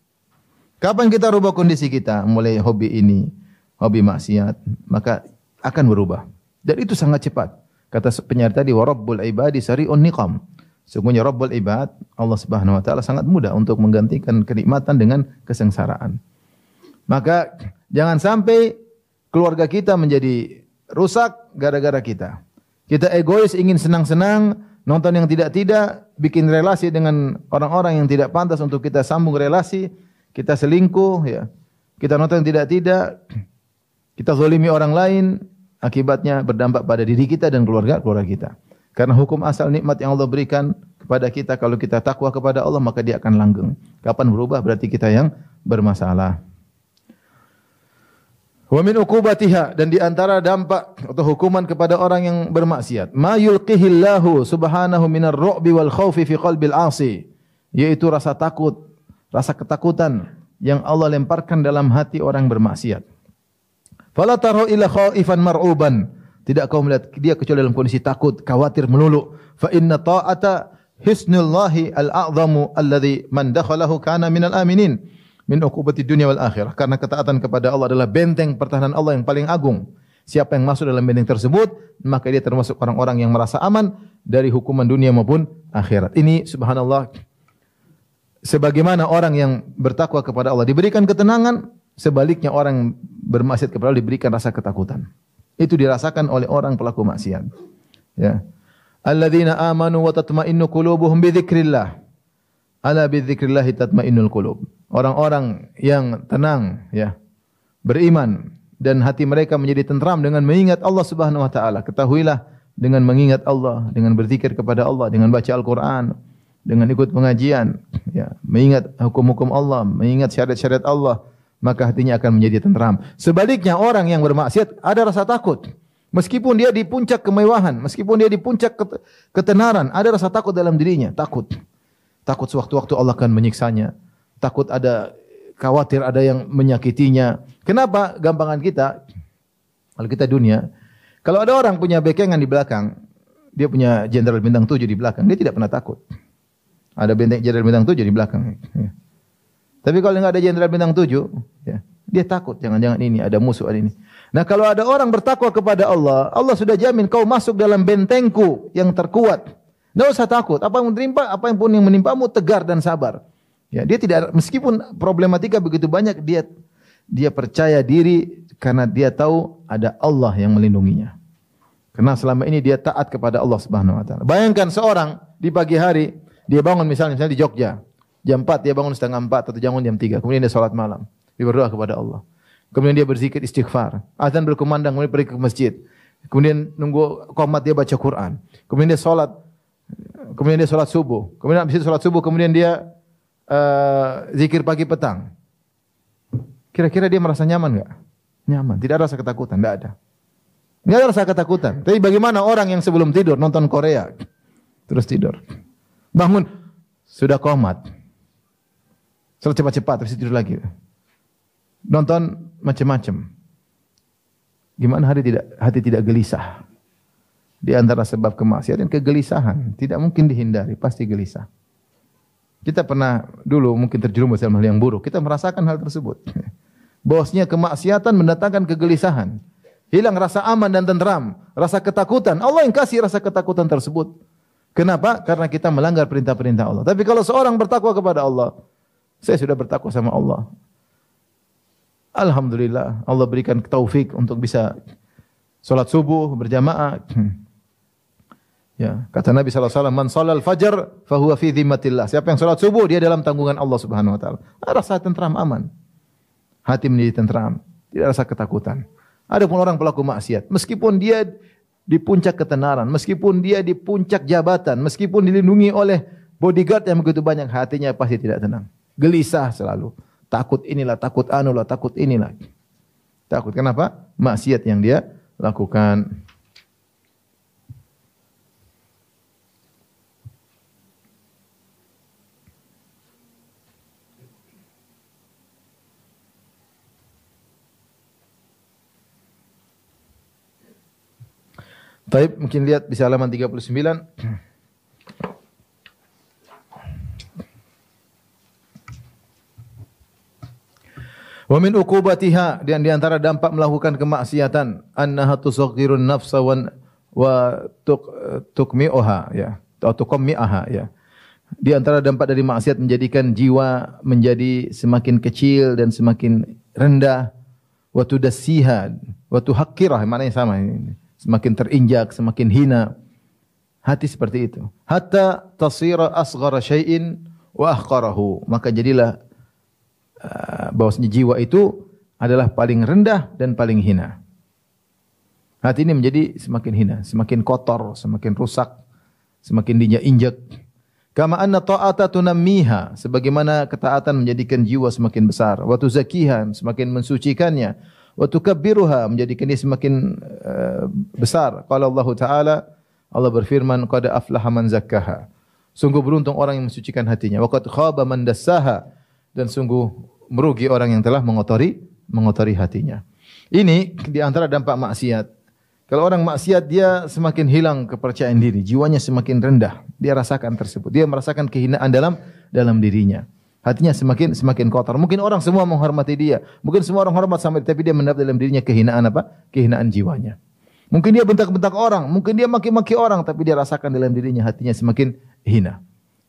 Kapan kita rubah kondisi kita? Mulai hobi ini, hobi maksiat, maka akan berubah. Dan itu sangat cepat. Kata penyair tadi, wa rabbul ibadi sari'un niqam. Sungguhnya Rabbul Ibad, Allah Subhanahu wa taala sangat mudah untuk menggantikan kenikmatan dengan kesengsaraan. Maka jangan sampai keluarga kita menjadi rusak gara-gara kita. Kita egois, ingin senang-senang, nonton yang tidak-tidak, bikin relasi dengan orang-orang yang tidak pantas untuk kita sambung relasi, kita selingkuh, ya. Kita nonton yang tidak-tidak, kita zalimi orang lain, akibatnya berdampak pada diri kita dan keluarga kita. Karena hukum asal nikmat yang Allah berikan kepada kita, kalau kita takwa kepada Allah maka dia akan langgeng. Kapan berubah berarti kita yang bermasalah. Wa min uqubatiha, dan di antara dampak atau hukuman kepada orang yang bermaksiat, ma yulqihillahu subhanahu minar ru'bi wal khaufi fi qalbil 'asi, yaitu rasa takut, rasa ketakutan yang Allah lemparkan dalam hati orang bermaksiat. Fala tarahu illa khaifan mar'uban, tidak kau melihat dia kecuali dalam kondisi takut, khawatir melulu. Fa inna ta'ata hisnullahi al-a'zamu alladhi man dakhalahu kana minal aminin min uqubati dunya wal akhirah. Karena ketaatan kepada Allah adalah benteng pertahanan Allah yang paling agung. Siapa yang masuk dalam benteng tersebut, maka dia termasuk orang-orang yang merasa aman dari hukuman dunia maupun akhirat. Ini subhanallah, sebagaimana orang yang bertakwa kepada Allah diberikan ketenangan, sebaliknya orang bermaksiat kepada Allah diberikan rasa ketakutan. Itu dirasakan oleh orang pelaku maksiat. Ya. Alladzina amanu wa tatma'innu qulubuhum bi dzikrillah. Ala bi dzikrillah tatma'innul qulub. Orang-orang yang tenang, ya, beriman dan hati mereka menjadi tentram dengan mengingat Allah Subhanahu wa taala. Ketahuilah, dengan mengingat Allah, dengan berzikir kepada Allah, dengan baca Al-Qur'an, dengan ikut pengajian, ya, mengingat hukum-hukum Allah, mengingat syariat-syariat Allah, maka hatinya akan menjadi tentram. Sebaliknya orang yang bermaksiat ada rasa takut. Meskipun dia di puncak kemewahan, meskipun dia di puncak ketenaran, ada rasa takut dalam dirinya, takut. Takut sewaktu-waktu Allah akan menyiksanya. Takut khawatir ada yang menyakitinya. Kenapa? Gampangan kita, kalau kita dunia, kalau ada orang punya bekengan di belakang, dia punya jenderal bintang 7 di belakang, dia tidak pernah takut. Ada jenderal bintang 7 di belakang. Ya. Tapi kalau enggak ada jenderal bintang 7, ya, dia takut, jangan-jangan ini ada musuh, ada ini. Nah, kalau ada orang bertakwa kepada Allah, Allah sudah jamin kau masuk dalam bentengku yang terkuat. Enggak usah takut, apa yang pun yang menimpamu tegar dan sabar. Ya, dia tidak, meskipun problematika begitu banyak, dia percaya diri karena dia tahu ada Allah yang melindunginya. Karena selama ini dia taat kepada Allah Subhanahu wa taala. Bayangkan seorang di pagi hari dia bangun misalnya di Jogja. Jam 4 dia bangun setengah 4 atau bangun jam 3. Kemudian dia salat malam. Dia berdoa kepada Allah. Kemudian dia berzikir istighfar. Azan berkumandang, kemudian pergi ke masjid. Kemudian nunggu qomat dia baca Quran. Kemudian dia salat. Kemudian dia salat subuh. Kemudian habis salat subuh kemudian dia zikir pagi petang. Kira-kira dia merasa nyaman enggak? Nyaman. Tidak ada rasa ketakutan, enggak ada. Enggak ada rasa ketakutan. Tapi bagaimana orang yang sebelum tidur nonton Korea terus tidur. Bangun sudah qomat. Salat cepat-cepat, terus tidur lagi. Nonton macam-macam. Gimana hati tidak gelisah? Di antara sebab kemaksiatan kegelisahan, tidak mungkin dihindari, pasti gelisah. Kita pernah dulu mungkin terjerumus dalam hal yang buruk, kita merasakan hal tersebut. Bahwasanya kemaksiatan mendatangkan kegelisahan, hilang rasa aman dan tentram, rasa ketakutan. Allah yang kasih rasa ketakutan tersebut. Kenapa? Karena kita melanggar perintah-perintah Allah. Tapi kalau seorang bertakwa kepada Allah, saya sudah bertakwa sama Allah. Alhamdulillah, Allah berikan taufik untuk bisa salat subuh berjamaah. Ya, kata Nabi SAW, man shalal fajar fahuwa fi dhimmatillah. Siapa yang salat subuh, dia dalam tanggungan Allah Subhanahu wa taala. Rasa tentram, aman. Hati menjadi tentram, tidak rasa ketakutan. Adapun orang pelaku maksiat, meskipun dia di puncak ketenaran, meskipun dia di puncak jabatan, meskipun dilindungi oleh bodyguard yang begitu banyak, hatinya pasti tidak tenang. Gelisah selalu. Takut inilah, takut anulah, takut inilah. Takut kenapa? Maksiat yang dia lakukan. Taib, mungkin lihat bisa halaman 39. Wa min uqubatiha, dan di antara dampak melakukan kemaksiatan, annaha tusaghirun nafsa wa tukmi'uha, ya, atau tuqammi'aha, ya. Di antara dampak dari maksiat menjadikan jiwa menjadi semakin kecil dan semakin rendah, wa tudassiha wa tuhaqqirah, maknanya sama ini. Semakin terinjak, semakin hina. Hati seperti itu. Hatta tasira asghara syai'in wa ahqarahu, maka jadilah bahwasanya jiwa itu adalah paling rendah dan paling hina. Hati ini menjadi semakin hina, semakin kotor, semakin rusak, semakin diinjak. Kama anna ta'ata tunammiha, sebagaimana ketaatan menjadikan jiwa semakin besar, wa tuzakkiha, semakin mensucikannya, wa tukabbiruha, menjadikan dia semakin besar. Qala Allah Ta'ala, Allah berfirman, qad aflaha man zakkaha. Sungguh beruntung orang yang mensucikan hatinya. Wa qad khaba man dassaha, dan sungguh merugi orang yang telah mengotori hatinya. Ini di antara dampak maksiat. Kalau orang maksiat, dia semakin hilang kepercayaan diri, jiwanya semakin rendah. Dia rasakan tersebut. Dia merasakan kehinaan dalam dirinya. Hatinya semakin kotor. Mungkin orang semua menghormati dia. Mungkin semua orang hormat sama dia, tapi dia mendapat dalam dirinya kehinaan apa? Kehinaan jiwanya. Mungkin dia bentak-bentak orang, mungkin dia maki-maki orang, tapi dia rasakan dalam dirinya hatinya semakin hina.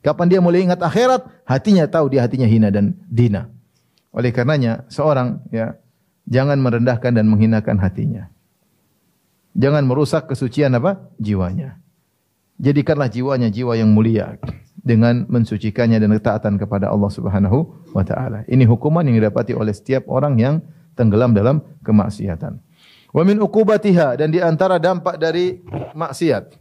Kapan dia mulai ingat akhirat, hatinya tahu dia hatinya hina dan dina. Oleh karenanya, seorang, ya, jangan merendahkan dan menghinakan hatinya. Jangan merusak kesucian apa? Jiwanya. Jadikanlah jiwanya jiwa yang mulia dengan mensucikannya dan ketaatan kepada Allah Subhanahu wa taala. Ini hukuman yang didapati oleh setiap orang yang tenggelam dalam kemaksiatan. Wa min uqubatiha, dan di antara dampak dari maksiat,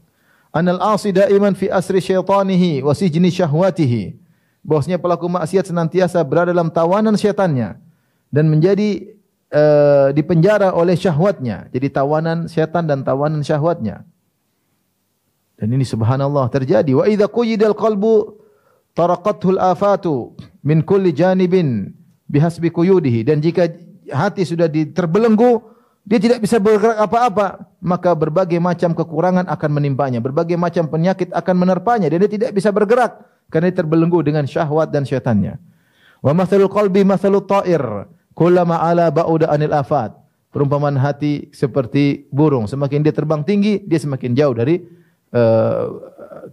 anal 'asi daiman fi asri syaitanihi wa sijni syahwatihi. Bahwasanya pelaku maksiat senantiasa berada dalam tawanan syaitannya dan menjadi dipenjara oleh syahwatnya. Jadi tawanan syaitan dan tawanan syahwatnya. Dan ini subhanallah terjadi. Wa idza quyidal qalbu taraqathul afatu min kulli janibin bihasbi quyudihi. Dan jika hati sudah terbelenggu, dia tidak bisa bergerak apa-apa, maka berbagai macam kekurangan akan menimpanya, berbagai macam penyakit akan menerpanya, dan dia tidak bisa bergerak karena dia terbelenggu dengan syahwat dan syaitannya. Wa mathalul qalbi mathalut ta'ir kullama ala ba'uda anil afat. Perumpamaan hati seperti burung, semakin dia terbang tinggi, dia semakin jauh dari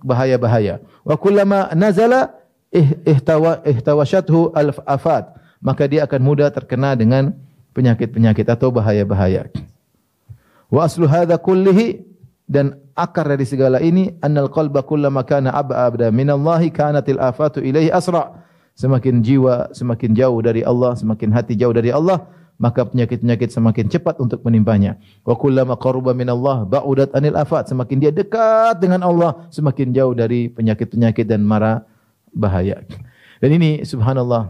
bahaya-bahaya. Wa kullama nazala ihtawashathu al-afat, maka dia akan mudah terkena dengan penyakit-penyakit atau bahaya-bahaya. Wa aslu hadza kullihi, dan akar dari segala ini, annal qalba kullama kana ab'ada minallahi kanatil afatu ilaihi asra. Semakin jiwa semakin jauh dari Allah, semakin hati jauh dari Allah, maka penyakit-penyakit semakin cepat untuk menimpanya. Wa kullama qaruba minallah ba'udat anil afat. Semakin dia dekat dengan Allah, semakin jauh dari penyakit-penyakit dan mara bahaya. Dan ini subhanallah,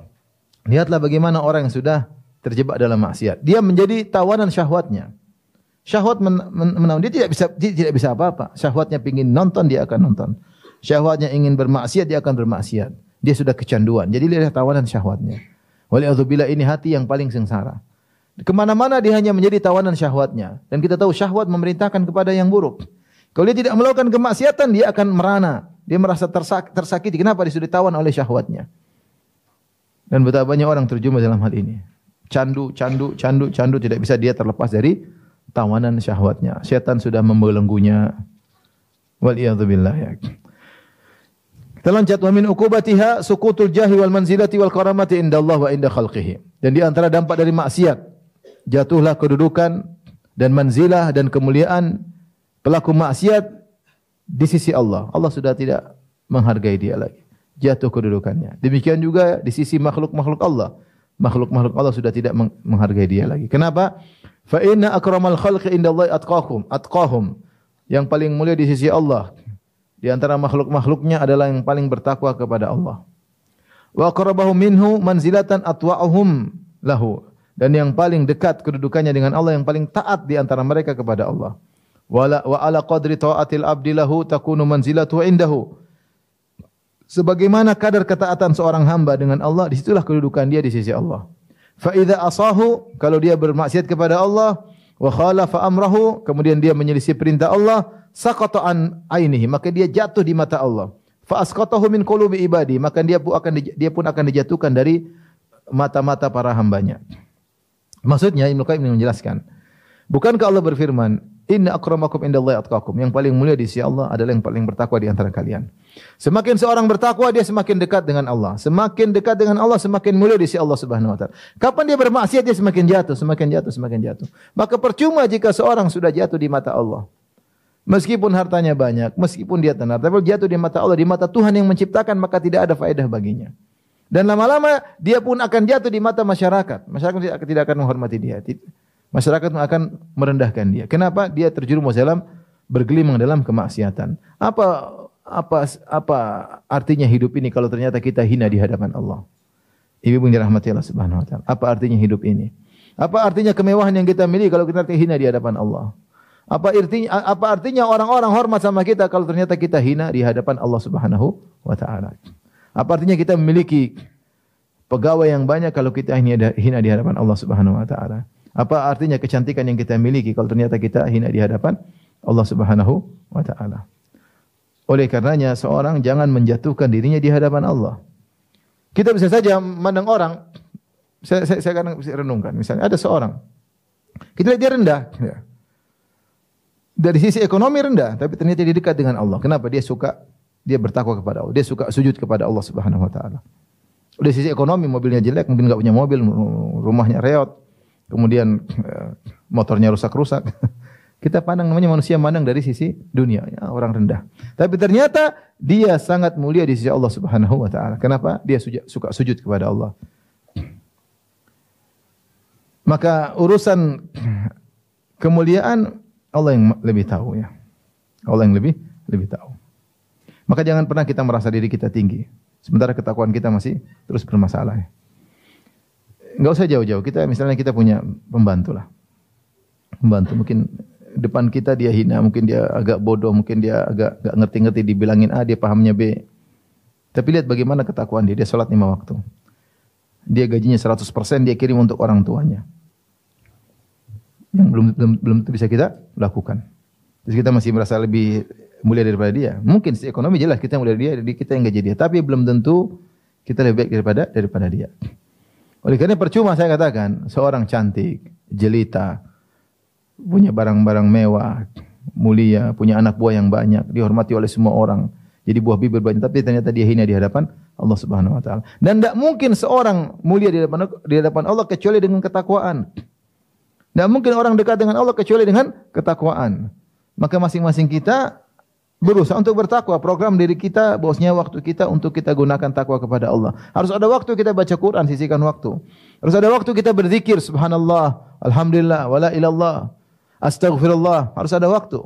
lihatlah bagaimana orang yang sudah terjebak dalam maksiat. Dia menjadi tawanan syahwatnya. Syahwat menawan dia, tidak bisa apa-apa. Syahwatnya ingin nonton, dia akan nonton. Syahwatnya ingin bermaksiat, dia akan bermaksiat. Dia sudah kecanduan. Jadi dia tawanan syahwatnya. Waliyadzubillah, ini hati yang paling sengsara. Kemana-mana dia hanya menjadi tawanan syahwatnya. Dan kita tahu syahwat memerintahkan kepada yang buruk. Kalau dia tidak melakukan kemaksiatan, dia akan merana. Dia merasa tersakiti. Kenapa? Dia sudah ditawan oleh syahwatnya. Dan betapa banyak orang terjumpa dalam hal ini. Candu tidak bisa dia terlepas dari tawanan syahwatnya. Syaitan sudah membelenggunya. Waliyadzubillah, ya. Kita loncat, wa min uqubatiha sukutul jahi wal manzilati wal karamati indallah wa inda khalqihi. Dan di antara dampak dari maksiat, jatuhlah kedudukan dan manzilah dan kemuliaan pelaku maksiat di sisi Allah. Allah sudah tidak menghargai dia lagi. Jatuh kedudukannya. Demikian juga di sisi makhluk-makhluk Allah. Makhluk-makhluk Allah sudah tidak menghargai dia lagi. Kenapa? Fa inna akramal khalqi indallahi atqahum. Yang paling mulia di sisi Allah di antara makhluk-makhluknya adalah yang paling bertakwa kepada Allah. Wa aqrabahum minhu manzilatan atwa'uhum lahu. Dan yang paling dekat kedudukannya dengan Allah, yang paling taat di antara mereka kepada Allah. Wa ala qadri ta'atil abdi lahu takunu manzilatuhu indahu. Sebagaimana kadar ketaatan seorang hamba dengan Allah, disitulah kedudukan dia di sisi Allah. Fa idza asahu, kalau dia bermaksiat kepada Allah, wa khalafa amrahu, kemudian dia menyelisih perintah Allah, saqata an ainihi, maka dia jatuh di mata Allah. Fa asqatahu min qulubi ibadi, maka dia pun akan dijatuhkan dari mata-mata para hambanya. Maksudnya Ibnu Qayyim menjelaskan, bukankah Allah berfirman, "Inna akramakum indallahi atqakum." Yang paling mulia di sisi Allah adalah yang paling bertakwa di antara kalian. Semakin seorang bertakwa, dia semakin dekat dengan Allah. Semakin dekat dengan Allah, semakin mulia di sisi Allah Subhanahu wa taala. Kapan dia bermaksiat, dia semakin jatuh, semakin jatuh, semakin jatuh. Maka percuma jika seorang sudah jatuh di mata Allah. Meskipun hartanya banyak, meskipun dia tenar, tapi jatuh di mata Allah, di mata Tuhan yang menciptakan, maka tidak ada faedah baginya. Dan lama-lama dia pun akan jatuh di mata masyarakat. Masyarakat tidak akan menghormati dia. Masyarakat akan merendahkan dia. Kenapa? Dia terjerumus dalam bergelimang dalam kemaksiatan. Apa artinya hidup ini kalau ternyata kita hina di hadapan Allah? Ibu yang dirahmati Allah Subhanahu wa taala. Apa artinya hidup ini? Apa artinya kemewahan yang kita miliki kalau kita hina di hadapan Allah? Apa artinya orang-orang hormat sama kita kalau ternyata kita hina di hadapan Allah Subhanahu wa taala? Apa artinya kita memiliki pegawai yang banyak kalau kita hina di hadapan Allah Subhanahu wa taala? Apa artinya kecantikan yang kita miliki kalau ternyata kita hina di hadapan Allah Subhanahu wa taala? Oleh karenanya seorang jangan menjatuhkan dirinya di hadapan Allah. Kita bisa saja memandang orang, saya kadang bisa renungkan, misalnya ada seorang, kita lihat dia rendah, ya. Dari sisi ekonomi rendah, tapi ternyata dia dekat dengan Allah. Kenapa? Dia bertakwa kepada Allah, dia suka sujud kepada Allah Subhanahu wa taala. Dari sisi ekonomi mobilnya jelek, mungkin enggak punya mobil, rumahnya reot, kemudian motornya rusak-rusak. Kita pandang namanya manusia mandang dari sisi dunia, ya, orang rendah. Tapi ternyata dia sangat mulia di sisi Allah Subhanahu wa taala. Kenapa? Dia suka sujud kepada Allah. Maka urusan kemuliaan Allah yang lebih tahu, ya. Allah yang lebih tahu. Maka jangan pernah kita merasa diri kita tinggi, sementara ketakwaan kita masih terus bermasalah. Ya. Enggak usah jauh-jauh. Misalnya kita punya pembantu lah. Pembantu mungkin depan kita dia hina, mungkin dia agak bodoh, mungkin dia agak enggak ngerti-ngerti, dibilangin A, dia pahamnya B. Tapi lihat bagaimana ketakwaan dia salat 5 waktu. Dia gajinya 100%, dia kirim untuk orang tuanya. Yang belum bisa kita lakukan. Terus kita masih merasa lebih mulia daripada dia. Mungkin secara ekonomi jelas kita mulia dari dia, kita yang gaji dia, tapi belum tentu kita lebih baik daripada dia. Oleh karena percuma saya katakan, seorang cantik, jelita, punya barang-barang mewah, mulia, punya anak buah yang banyak, dihormati oleh semua orang, jadi buah bibir banyak, tapi ternyata dia hina di hadapan Allah Subhanahu wa taala. Dan tidak mungkin seorang mulia di hadapan Allah kecuali dengan ketakwaan. Tidak mungkin orang dekat dengan Allah kecuali dengan ketakwaan. Maka masing-masing kita berusaha untuk bertakwa. Program diri kita, bosnya waktu kita untuk kita gunakan takwa kepada Allah. Harus ada waktu kita baca Quran, sisihkan waktu. Harus ada waktu kita berzikir, subhanallah, alhamdulillah, wala ilallah, astaghfirullah. Harus ada waktu.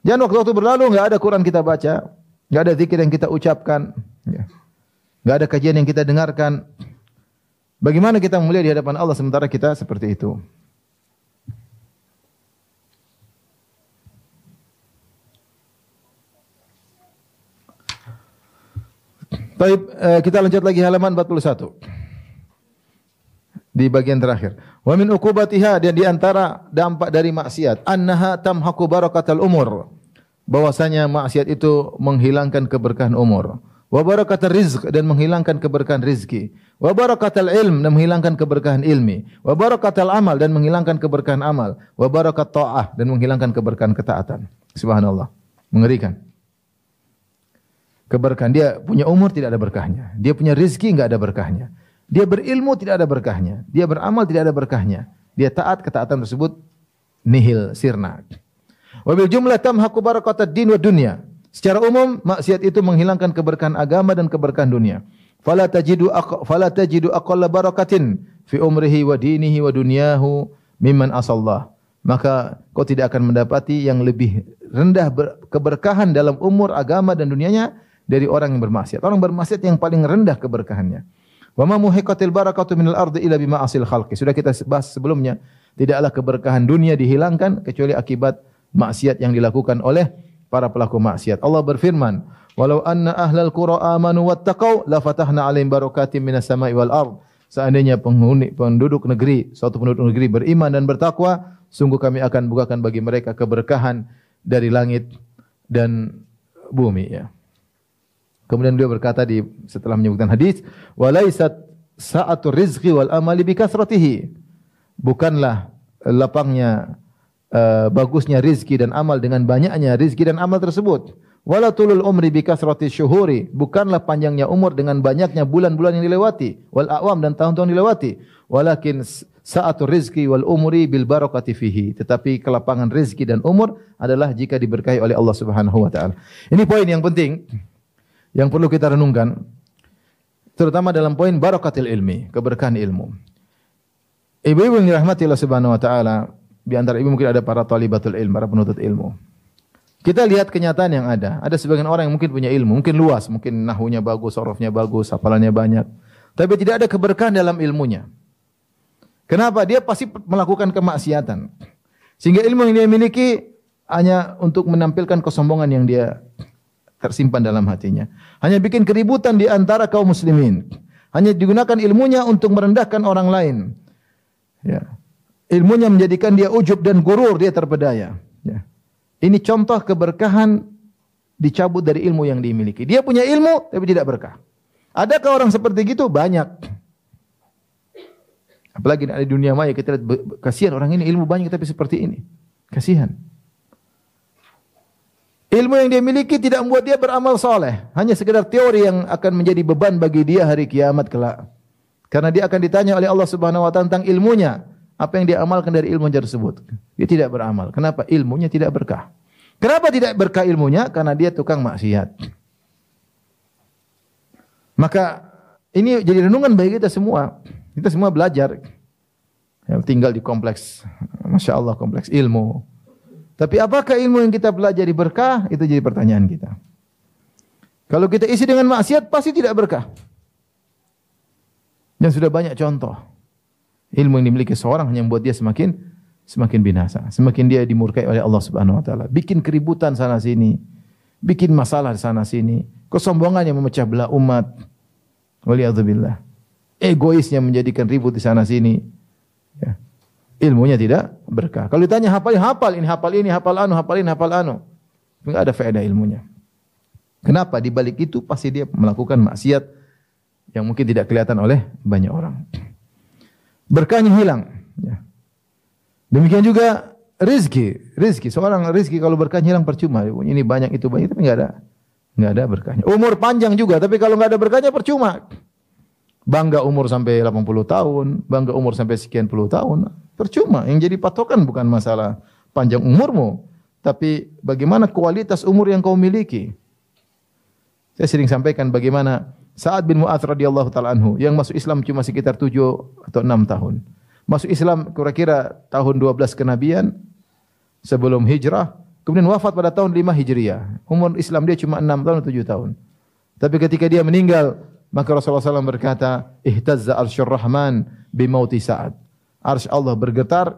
Jangan waktu-waktu berlalu, enggak ada Quran kita baca, enggak ada zikir yang kita ucapkan, enggak ada kajian yang kita dengarkan. Bagaimana kita mulia di hadapan Allah sementara kita seperti itu? Baik, kita lanjut lagi halaman 41. Di bagian terakhir. Wa min uqubatiha, dan di antara dampak dari maksiat, annaha tamhaqu barakatal umur. Bahwasanya maksiat itu menghilangkan keberkahan umur. Wa barakatal rizq, dan menghilangkan keberkahan rizki. Wa barakatal ilm, dan menghilangkan keberkahan ilmi. Wa barakatal amal, dan menghilangkan keberkahan amal. Wa barakat ta'ah, dan menghilangkan keberkahan ketaatan. Subhanallah. Mengerikan. Keberkahan, dia punya umur tidak ada berkahnya, dia punya rezeki enggak ada berkahnya, dia berilmu tidak ada berkahnya, dia beramal tidak ada berkahnya, dia taat, ketaatan tersebut nihil, sirna. Wa bil jumlah tamhaqu barakatad din wa dunya. Secara umum maksiat itu menghilangkan keberkahan agama dan keberkahan dunia. Fala tajidu aqalla barakatin fi umrihi wa dinihi wa dunyahu mimman asallah. Maka kau tidak akan mendapati yang lebih rendah keberkahan dalam umur, agama dan dunianya dari orang yang bermaksiat. Orang bermaksiat yang paling rendah keberkahannya. Wa ma muhiqatil barakatu minal ardi illa bima asil khalqi. Sudah kita bahas sebelumnya, tidaklah keberkahan dunia dihilangkan kecuali akibat maksiat yang dilakukan oleh para pelaku maksiat. Allah berfirman, "Walau anna ahlal qura amanu wattaqau la fatahna 'alaihim barakatim minas sama'i wal ard." Seandainya penduduk negeri, suatu penduduk negeri beriman dan bertakwa, sungguh kami akan bukakan bagi mereka keberkahan dari langit dan bumi ya. Kemudian beliau berkata setelah menyebutkan hadis, "Walaisat sa'atur rizqi wal amali bi kasratihi." Bukanlah lapangnya bagusnya rizki dan amal dengan banyaknya rizki dan amal tersebut. Wala tulul umri bi kasrati syuhuri, bukanlah panjangnya umur dengan banyaknya bulan-bulan yang dilewati, wal a'wam dan tahun-tahun dilewati. Walakin sa'atur rizki wal umri bil barakati fihi. Tetapi kelapangan rizki dan umur adalah jika diberkahi oleh Allah Subhanahu wa taala. Ini poin yang penting yang perlu kita renungkan, terutama dalam poin barakatil ilmi, keberkahan ilmu. Ibu-ibu yang dirahmati Allah Subhanahu wa taala, di antara ibu mungkin ada para talibatul ilm, para penuntut ilmu. Kita lihat kenyataan yang ada. Ada sebagian orang yang mungkin punya ilmu, mungkin luas, mungkin nahwunya bagus, sorofnya bagus, hafalannya banyak, tapi tidak ada keberkahan dalam ilmunya. Kenapa? Dia pasti melakukan kemaksiatan. Sehingga ilmu yang dia miliki hanya untuk menampilkan kesombongan yang dia tersimpan dalam hatinya. Hanya bikin keributan di antara kaum muslimin. Hanya digunakan ilmunya untuk merendahkan orang lain. Ya. Ilmunya menjadikan dia ujub dan gurur, dia terpedaya. Ya. Ini contoh keberkahan dicabut dari ilmu yang dimiliki. Dia punya ilmu tapi tidak berkah. Adakah orang seperti gitu? Banyak. Apalagi di dunia maya kita lihat, kasihan orang ini ilmu banyak tapi seperti ini. Kasihan. Ilmu yang dia miliki tidak membuat dia beramal soleh. Hanya sekedar teori yang akan menjadi beban bagi dia hari kiamat kelak. Karena dia akan ditanya oleh Allah Subhanahu wa taala tentang ilmunya. Apa yang dia amalkan dari ilmu tersebut? Dia tidak beramal. Kenapa? Ilmunya tidak berkah. Kenapa tidak berkah ilmunya? Karena dia tukang maksiat. Maka ini jadi renungan bagi kita semua. Kita semua belajar. Yang tinggal di kompleks, Masya Allah, kompleks ilmu. Tapi apakah ilmu yang kita pelajari berkah? Itu jadi pertanyaan kita. Kalau kita isi dengan maksiat, pasti tidak berkah. Dan sudah banyak contoh. Ilmu yang dimiliki seorang hanya membuat dia semakin binasa, semakin dia dimurkai oleh Allah Subhanahu wa taala. Bikin keributan sana sini, bikin masalah sana sini, kesombongan yang memecah belah umat. Waliyadzubillah. Egoisnya menjadikan ribut di sana sini. Ya. Ilmunya tidak berkah. Kalau ditanya hafal ini, hafal ini, hafal anu, hafal ini, hafal anu. Enggak ada faedah ilmunya. Kenapa? Di balik itu pasti dia melakukan maksiat yang mungkin tidak kelihatan oleh banyak orang. Berkahnya hilang. Ya. Demikian juga rizki. Seorang rizki kalau berkahnya hilang percuma. Ini banyak, itu banyak, tapi enggak ada berkahnya. Umur panjang juga, tapi kalau enggak ada berkahnya percuma. Bangga umur sampai 80 tahun, bangga umur sampai sekian puluh tahun, percuma. Yang jadi patokan bukan masalah panjang umurmu, tapi bagaimana kualitas umur yang kau miliki. Saya sering sampaikan bagaimana Sa'ad bin Mu'adz radhiyallahu taala anhu yang masuk Islam cuma sekitar 7 atau 6 tahun. Masuk Islam kira-kira tahun 12 kenabian sebelum hijrah, kemudian wafat pada tahun 5 Hijriah. Umur Islam dia cuma 6 tahun atau 7 tahun. Tapi ketika dia meninggal, maka Rasulullah SAW berkata, "Ihtazza arsyur Rahman bimauti Sa'ad." Arsy Allah bergetar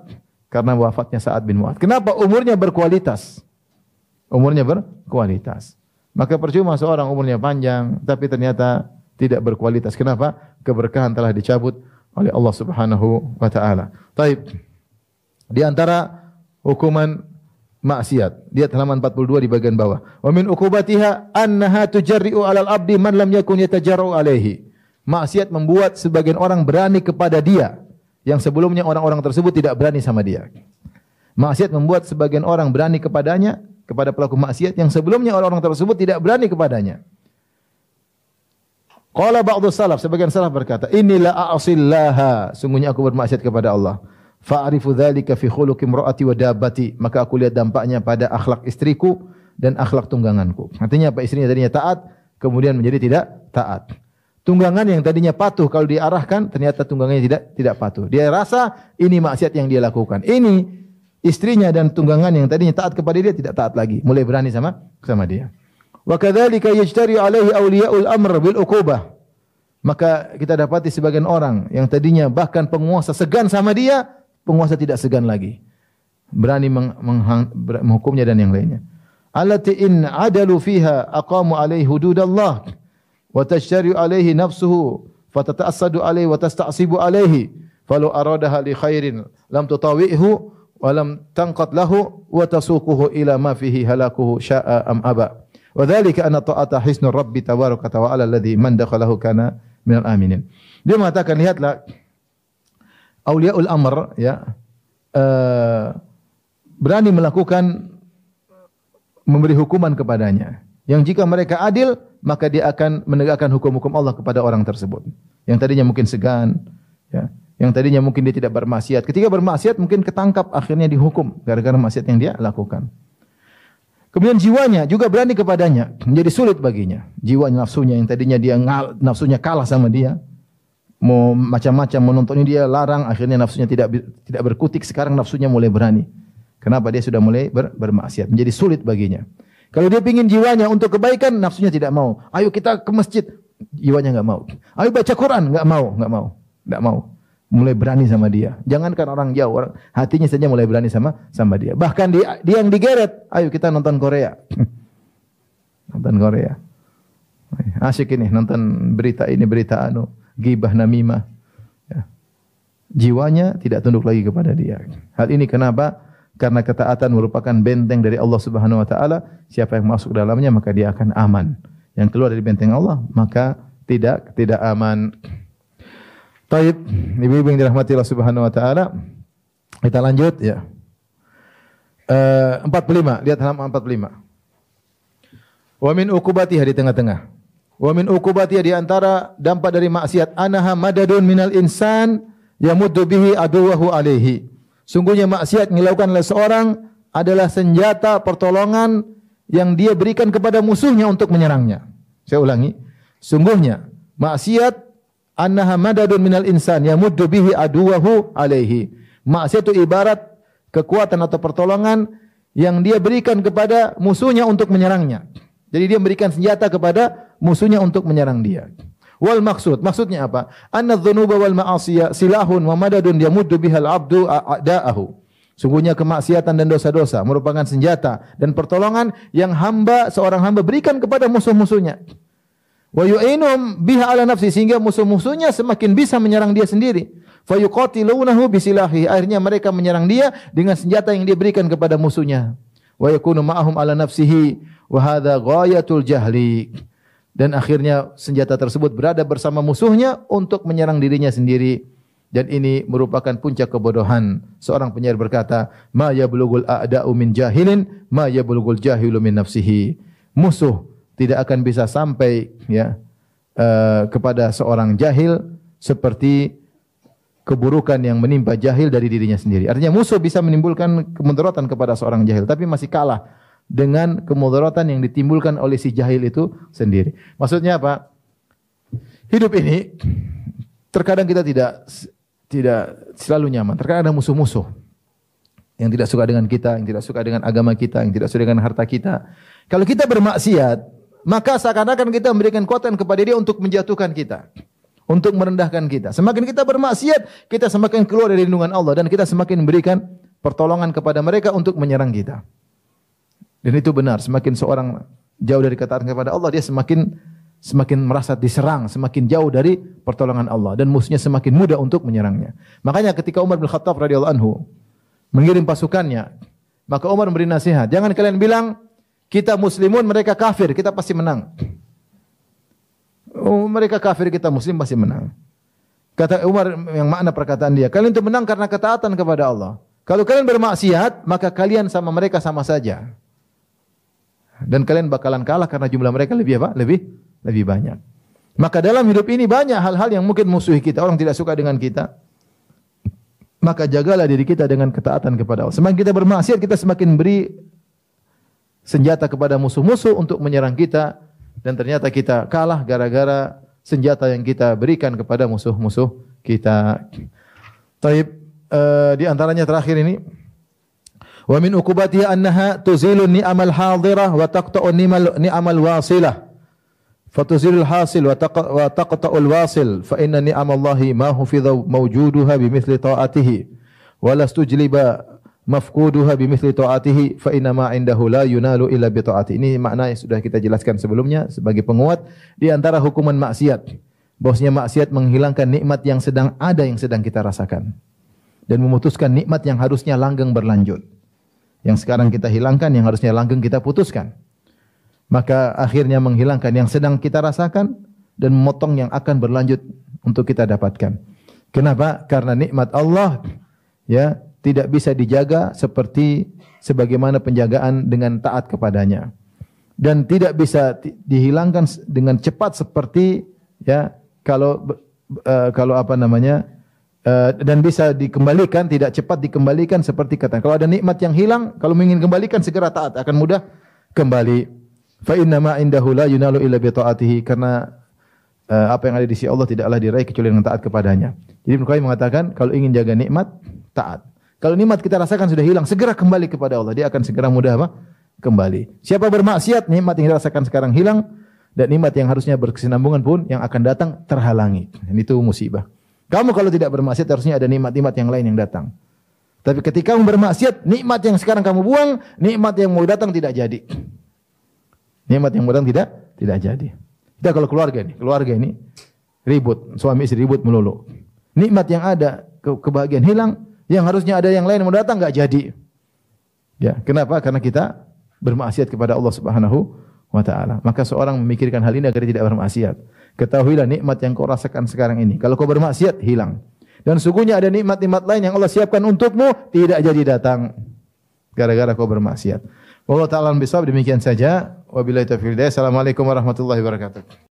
karena wafatnya Sa'ad bin Mu'adz. Kenapa? Umurnya berkualitas. Umurnya berkualitas. Maka percuma seorang umurnya panjang tapi ternyata tidak berkualitas. Kenapa? Keberkahan telah dicabut oleh Allah Subhanahu wa taala. Taib. Di antara hukuman maksiat, lihat halaman 42 di bagian bawah. Wa min uqubatiha annaha tujarri'u 'alal 'abdi man lam yakun yatajarra'u 'alaihi. Maksiat membuat sebagian orang berani kepada dia yang sebelumnya orang-orang tersebut tidak berani sama dia. Maksiat membuat sebagian orang berani kepadanya, kepada pelaku maksiat yang sebelumnya orang-orang tersebut tidak berani kepadanya. Qala ba'du salaf, sebagian salaf berkata, "Inilah a'sillaha, sungguhnya aku bermaksiat kepada Allah. Fa'arifu dzalika fi khuluqi imra'ati wa dabbati, maka aku lihat dampaknya pada akhlak istriku dan akhlak tungganganku." Artinya apa? Istrinya tadinya taat, kemudian menjadi tidak taat. Tunggangan yang tadinya patuh kalau diarahkan, ternyata tunggangannya tidak patuh. Dia rasa ini maksiat yang dia lakukan. Ini istrinya dan tunggangan yang tadinya taat kepada dia tidak taat lagi, mulai berani sama dia. Wa kadzalika yajtari alaihi awliyaul amr bil uqubah. Maka kita dapati sebagian orang yang tadinya bahkan penguasa segan sama dia, penguasa tidak segan lagi. Berani menghukumnya dan yang lainnya. Allati in adalu fiha aqamu alaihi hududallah wa tajtari alaihi nafsuhu fatata'assadu alaihi wa tasta'sibu alaihi falau aradaha li khairin lam tutawi'hu wa lam tanqad lahu wa tasuquhu ila ma fihi halakuhu sya'a am aba. Wa dzalika anna ta'ata hisnur rabbi tabaraka wa ta'ala alladhi man dakhalahu kana minal aminin. Dia mengatakan, lihatlah auliaul amr ya berani melakukan memberi hukuman kepadanya. Yang jika mereka adil, maka dia akan menegakkan hukum-hukum Allah kepada orang tersebut. Yang tadinya mungkin segan, ya, yang tadinya mungkin dia tidak bermaksiat. Ketika bermaksiat mungkin ketangkap, akhirnya dihukum gara-gara maksiat yang dia lakukan. Kemudian jiwanya juga berani kepadanya, menjadi sulit baginya. Jiwanya, nafsunya yang tadinya dia nafsunya kalah sama dia, mau macam-macam menontonnya dia larang, akhirnya nafsunya tidak berkutik, sekarang nafsunya mulai berani. Kenapa? Dia sudah mulai bermaksiat, menjadi sulit baginya. Kalau dia ingin jiwanya untuk kebaikan, nafsunya tidak mau. Ayo kita ke masjid, jiwanya enggak mau. Ayo baca Quran, enggak mau. Mulai berani sama dia. Jangankan orang jauh, hatinya saja mulai berani sama dia. Bahkan dia yang digeret, ayo kita nonton Korea. Nonton Korea. Asyik ini nonton berita ini, berita ghibah namimah. Ya. Jiwanya tidak tunduk lagi kepada dia. Hal ini kenapa? Karena ketaatan merupakan benteng dari Allah Subhanahu wa taala. Siapa yang masuk dalamnya maka dia akan aman. Yang keluar dari benteng Allah maka tidak aman. Taib, ibu-ibu yang dirahmati Allah Subhanahu wa taala. Kita lanjut ya. 45, lihat halaman 45. Wa min uqubatiha di tengah-tengah. Wa min uqubatiha di antara dampak dari maksiat anaha madadun minal insan yamuddu bihi aduwahu alaihi. Sungguhnya maksiat yang dilakukan oleh seorang adalah senjata pertolongan yang dia berikan kepada musuhnya untuk menyerangnya. Saya ulangi. Sungguhnya maksiat annaha madadun minal insan yamuddu bihi aduwahu alaihi. Maksiat itu ibarat kekuatan atau pertolongan yang dia berikan kepada musuhnya untuk menyerangnya. Jadi dia memberikan senjata kepada musuhnya untuk menyerang dia. Wal maksudnya apa? Anna dzunuba wal ma'asiyah silahun wa madadun yamuddu bihal abdu a'da'ahu. Sungguhnya kemaksiatan dan dosa-dosa merupakan senjata dan pertolongan yang seorang hamba berikan kepada musuh-musuhnya. Wa yu'inum biha ala nafsi, sehingga musuh-musuhnya semakin bisa menyerang dia sendiri. Fa yuqatilunahu bisilahi, akhirnya mereka menyerang dia dengan senjata yang dia berikan kepada musuhnya. Wa yakunu ma'ahum ala nafsihi wa hadza ghayatul jahli. Dan akhirnya senjata tersebut berada bersama musuhnya untuk menyerang dirinya sendiri. Dan ini merupakan puncak kebodohan. Seorang penyair berkata, ma yablughul a'da'u min jahilin, ma yablughul jahilu min nafsihi. Musuh tidak akan bisa sampai kepada seorang jahil seperti keburukan yang menimpa jahil dari dirinya sendiri. Artinya musuh bisa menimbulkan kemudaratan kepada seorang jahil, tapi masih kalah dengan kemudaratan yang ditimbulkan oleh si jahil itu sendiri. Maksudnya apa? Hidup ini terkadang kita tidak selalu nyaman. Terkadang ada musuh-musuh yang tidak suka dengan kita, yang tidak suka dengan agama kita, yang tidak suka dengan harta kita. Kalau kita bermaksiat, maka seakan-akan kita memberikan kekuatan kepada dia untuk menjatuhkan kita, untuk merendahkan kita. Semakin kita bermaksiat, kita semakin keluar dari lindungan Allah dan kita semakin memberikan pertolongan kepada mereka untuk menyerang kita. Dan itu benar, semakin seorang jauh dari ketaatan kepada Allah, dia semakin merasa diserang, semakin jauh dari pertolongan Allah dan musuhnya semakin mudah untuk menyerangnya. Makanya ketika Umar bin Khattab radhiyallahu anhu mengirim pasukannya, maka Umar memberi nasihat, jangan kalian bilang kita muslimun, mereka kafir, kita pasti menang. Oh, mereka kafir, kita muslim pasti menang. Kata Umar, yang makna perkataan dia, kalian itu menang karena ketaatan kepada Allah. Kalau kalian bermaksiat, maka kalian sama mereka sama saja. Dan kalian bakalan kalah karena jumlah mereka lebih apa? Lebih banyak. Maka dalam hidup ini banyak hal-hal yang mungkin musuhi kita, orang tidak suka dengan kita. Maka jagalah diri kita dengan ketaatan kepada Allah. Semakin kita bermaksiat, kita semakin beri senjata kepada musuh-musuh untuk menyerang kita, dan ternyata kita kalah gara-gara senjata yang kita berikan kepada musuh-musuh kita. Taib, di antaranya terakhir ini, wa min uqubatiha annaha tuzilu ni'amal hadirah wa taqta'u ni'amal wasilah. Fatuzilul hasil wa taqta'ul wasil fa inna ni'amallahi ma hufidha mawjuduha bimithli ta'atihi wa lastujliba mafquduha bimithli ta'atihi fa inna ma 'indahu la yunalu illa bi ta'ati. Ini makna yang sudah kita jelaskan sebelumnya sebagai penguat di antara hukuman maksiat. Bahwasanya maksiat menghilangkan nikmat yang sedang ada, yang sedang kita rasakan. dan memutuskan nikmat yang harusnya langgeng berlanjut. Yang sekarang kita hilangkan, yang harusnya langgeng kita putuskan. Maka akhirnya menghilangkan yang sedang kita rasakan dan memotong yang akan berlanjut untuk kita dapatkan. Kenapa? Karena nikmat Allah ya tidak bisa dijaga seperti sebagaimana penjagaan dengan taat kepadanya. Dan tidak bisa dihilangkan dengan cepat seperti ya kalau dan bisa dikembalikan, tidak cepat dikembalikan seperti kata. Kalau ada nikmat yang hilang, kalau ingin kembalikan segera taat, akan mudah kembali. Fa inna ma indahu la yunalu illa bi taatihi, karena apa yang ada di sisi Allah tidaklah diraih kecuali dengan taat kepadanya. Jadi Ibnu Qayyim mengatakan kalau ingin jaga nikmat, taat. Kalau nikmat kita rasakan sudah hilang, segera kembali kepada Allah. Dia akan segera mudah kembali. Siapa bermaksiat, nikmat yang dirasakan sekarang hilang, dan nikmat yang harusnya berkesinambungan pun yang akan datang terhalangi. Dan itu musibah. Kamu kalau tidak bermaksiat harusnya ada nikmat-nikmat yang lain yang datang. Tapi ketika kamu bermaksiat, nikmat yang sekarang kamu buang, nikmat yang mau datang tidak jadi. Nikmat yang mau datang tidak jadi. Kita kalau keluarga ini ribut, suami istri ribut melulu. Nikmat yang ada, kebahagiaan hilang, yang harusnya ada yang lain mau datang enggak jadi. Ya, kenapa? Karena kita bermaksiat kepada Allah Subhanahu wa taala. Maka seorang memikirkan hal ini agar tidak bermaksiat. Ketahuilah nikmat yang kau rasakan sekarang ini. Kalau kau bermaksiat, hilang. Dan sungguhnya ada nikmat-nikmat lain yang Allah siapkan untukmu, tidak jadi datang. Gara-gara kau bermaksiat. Wallahu ta'ala bisawab, demikian saja. Wabillahi taufiq. Assalamualaikum warahmatullahi wabarakatuh.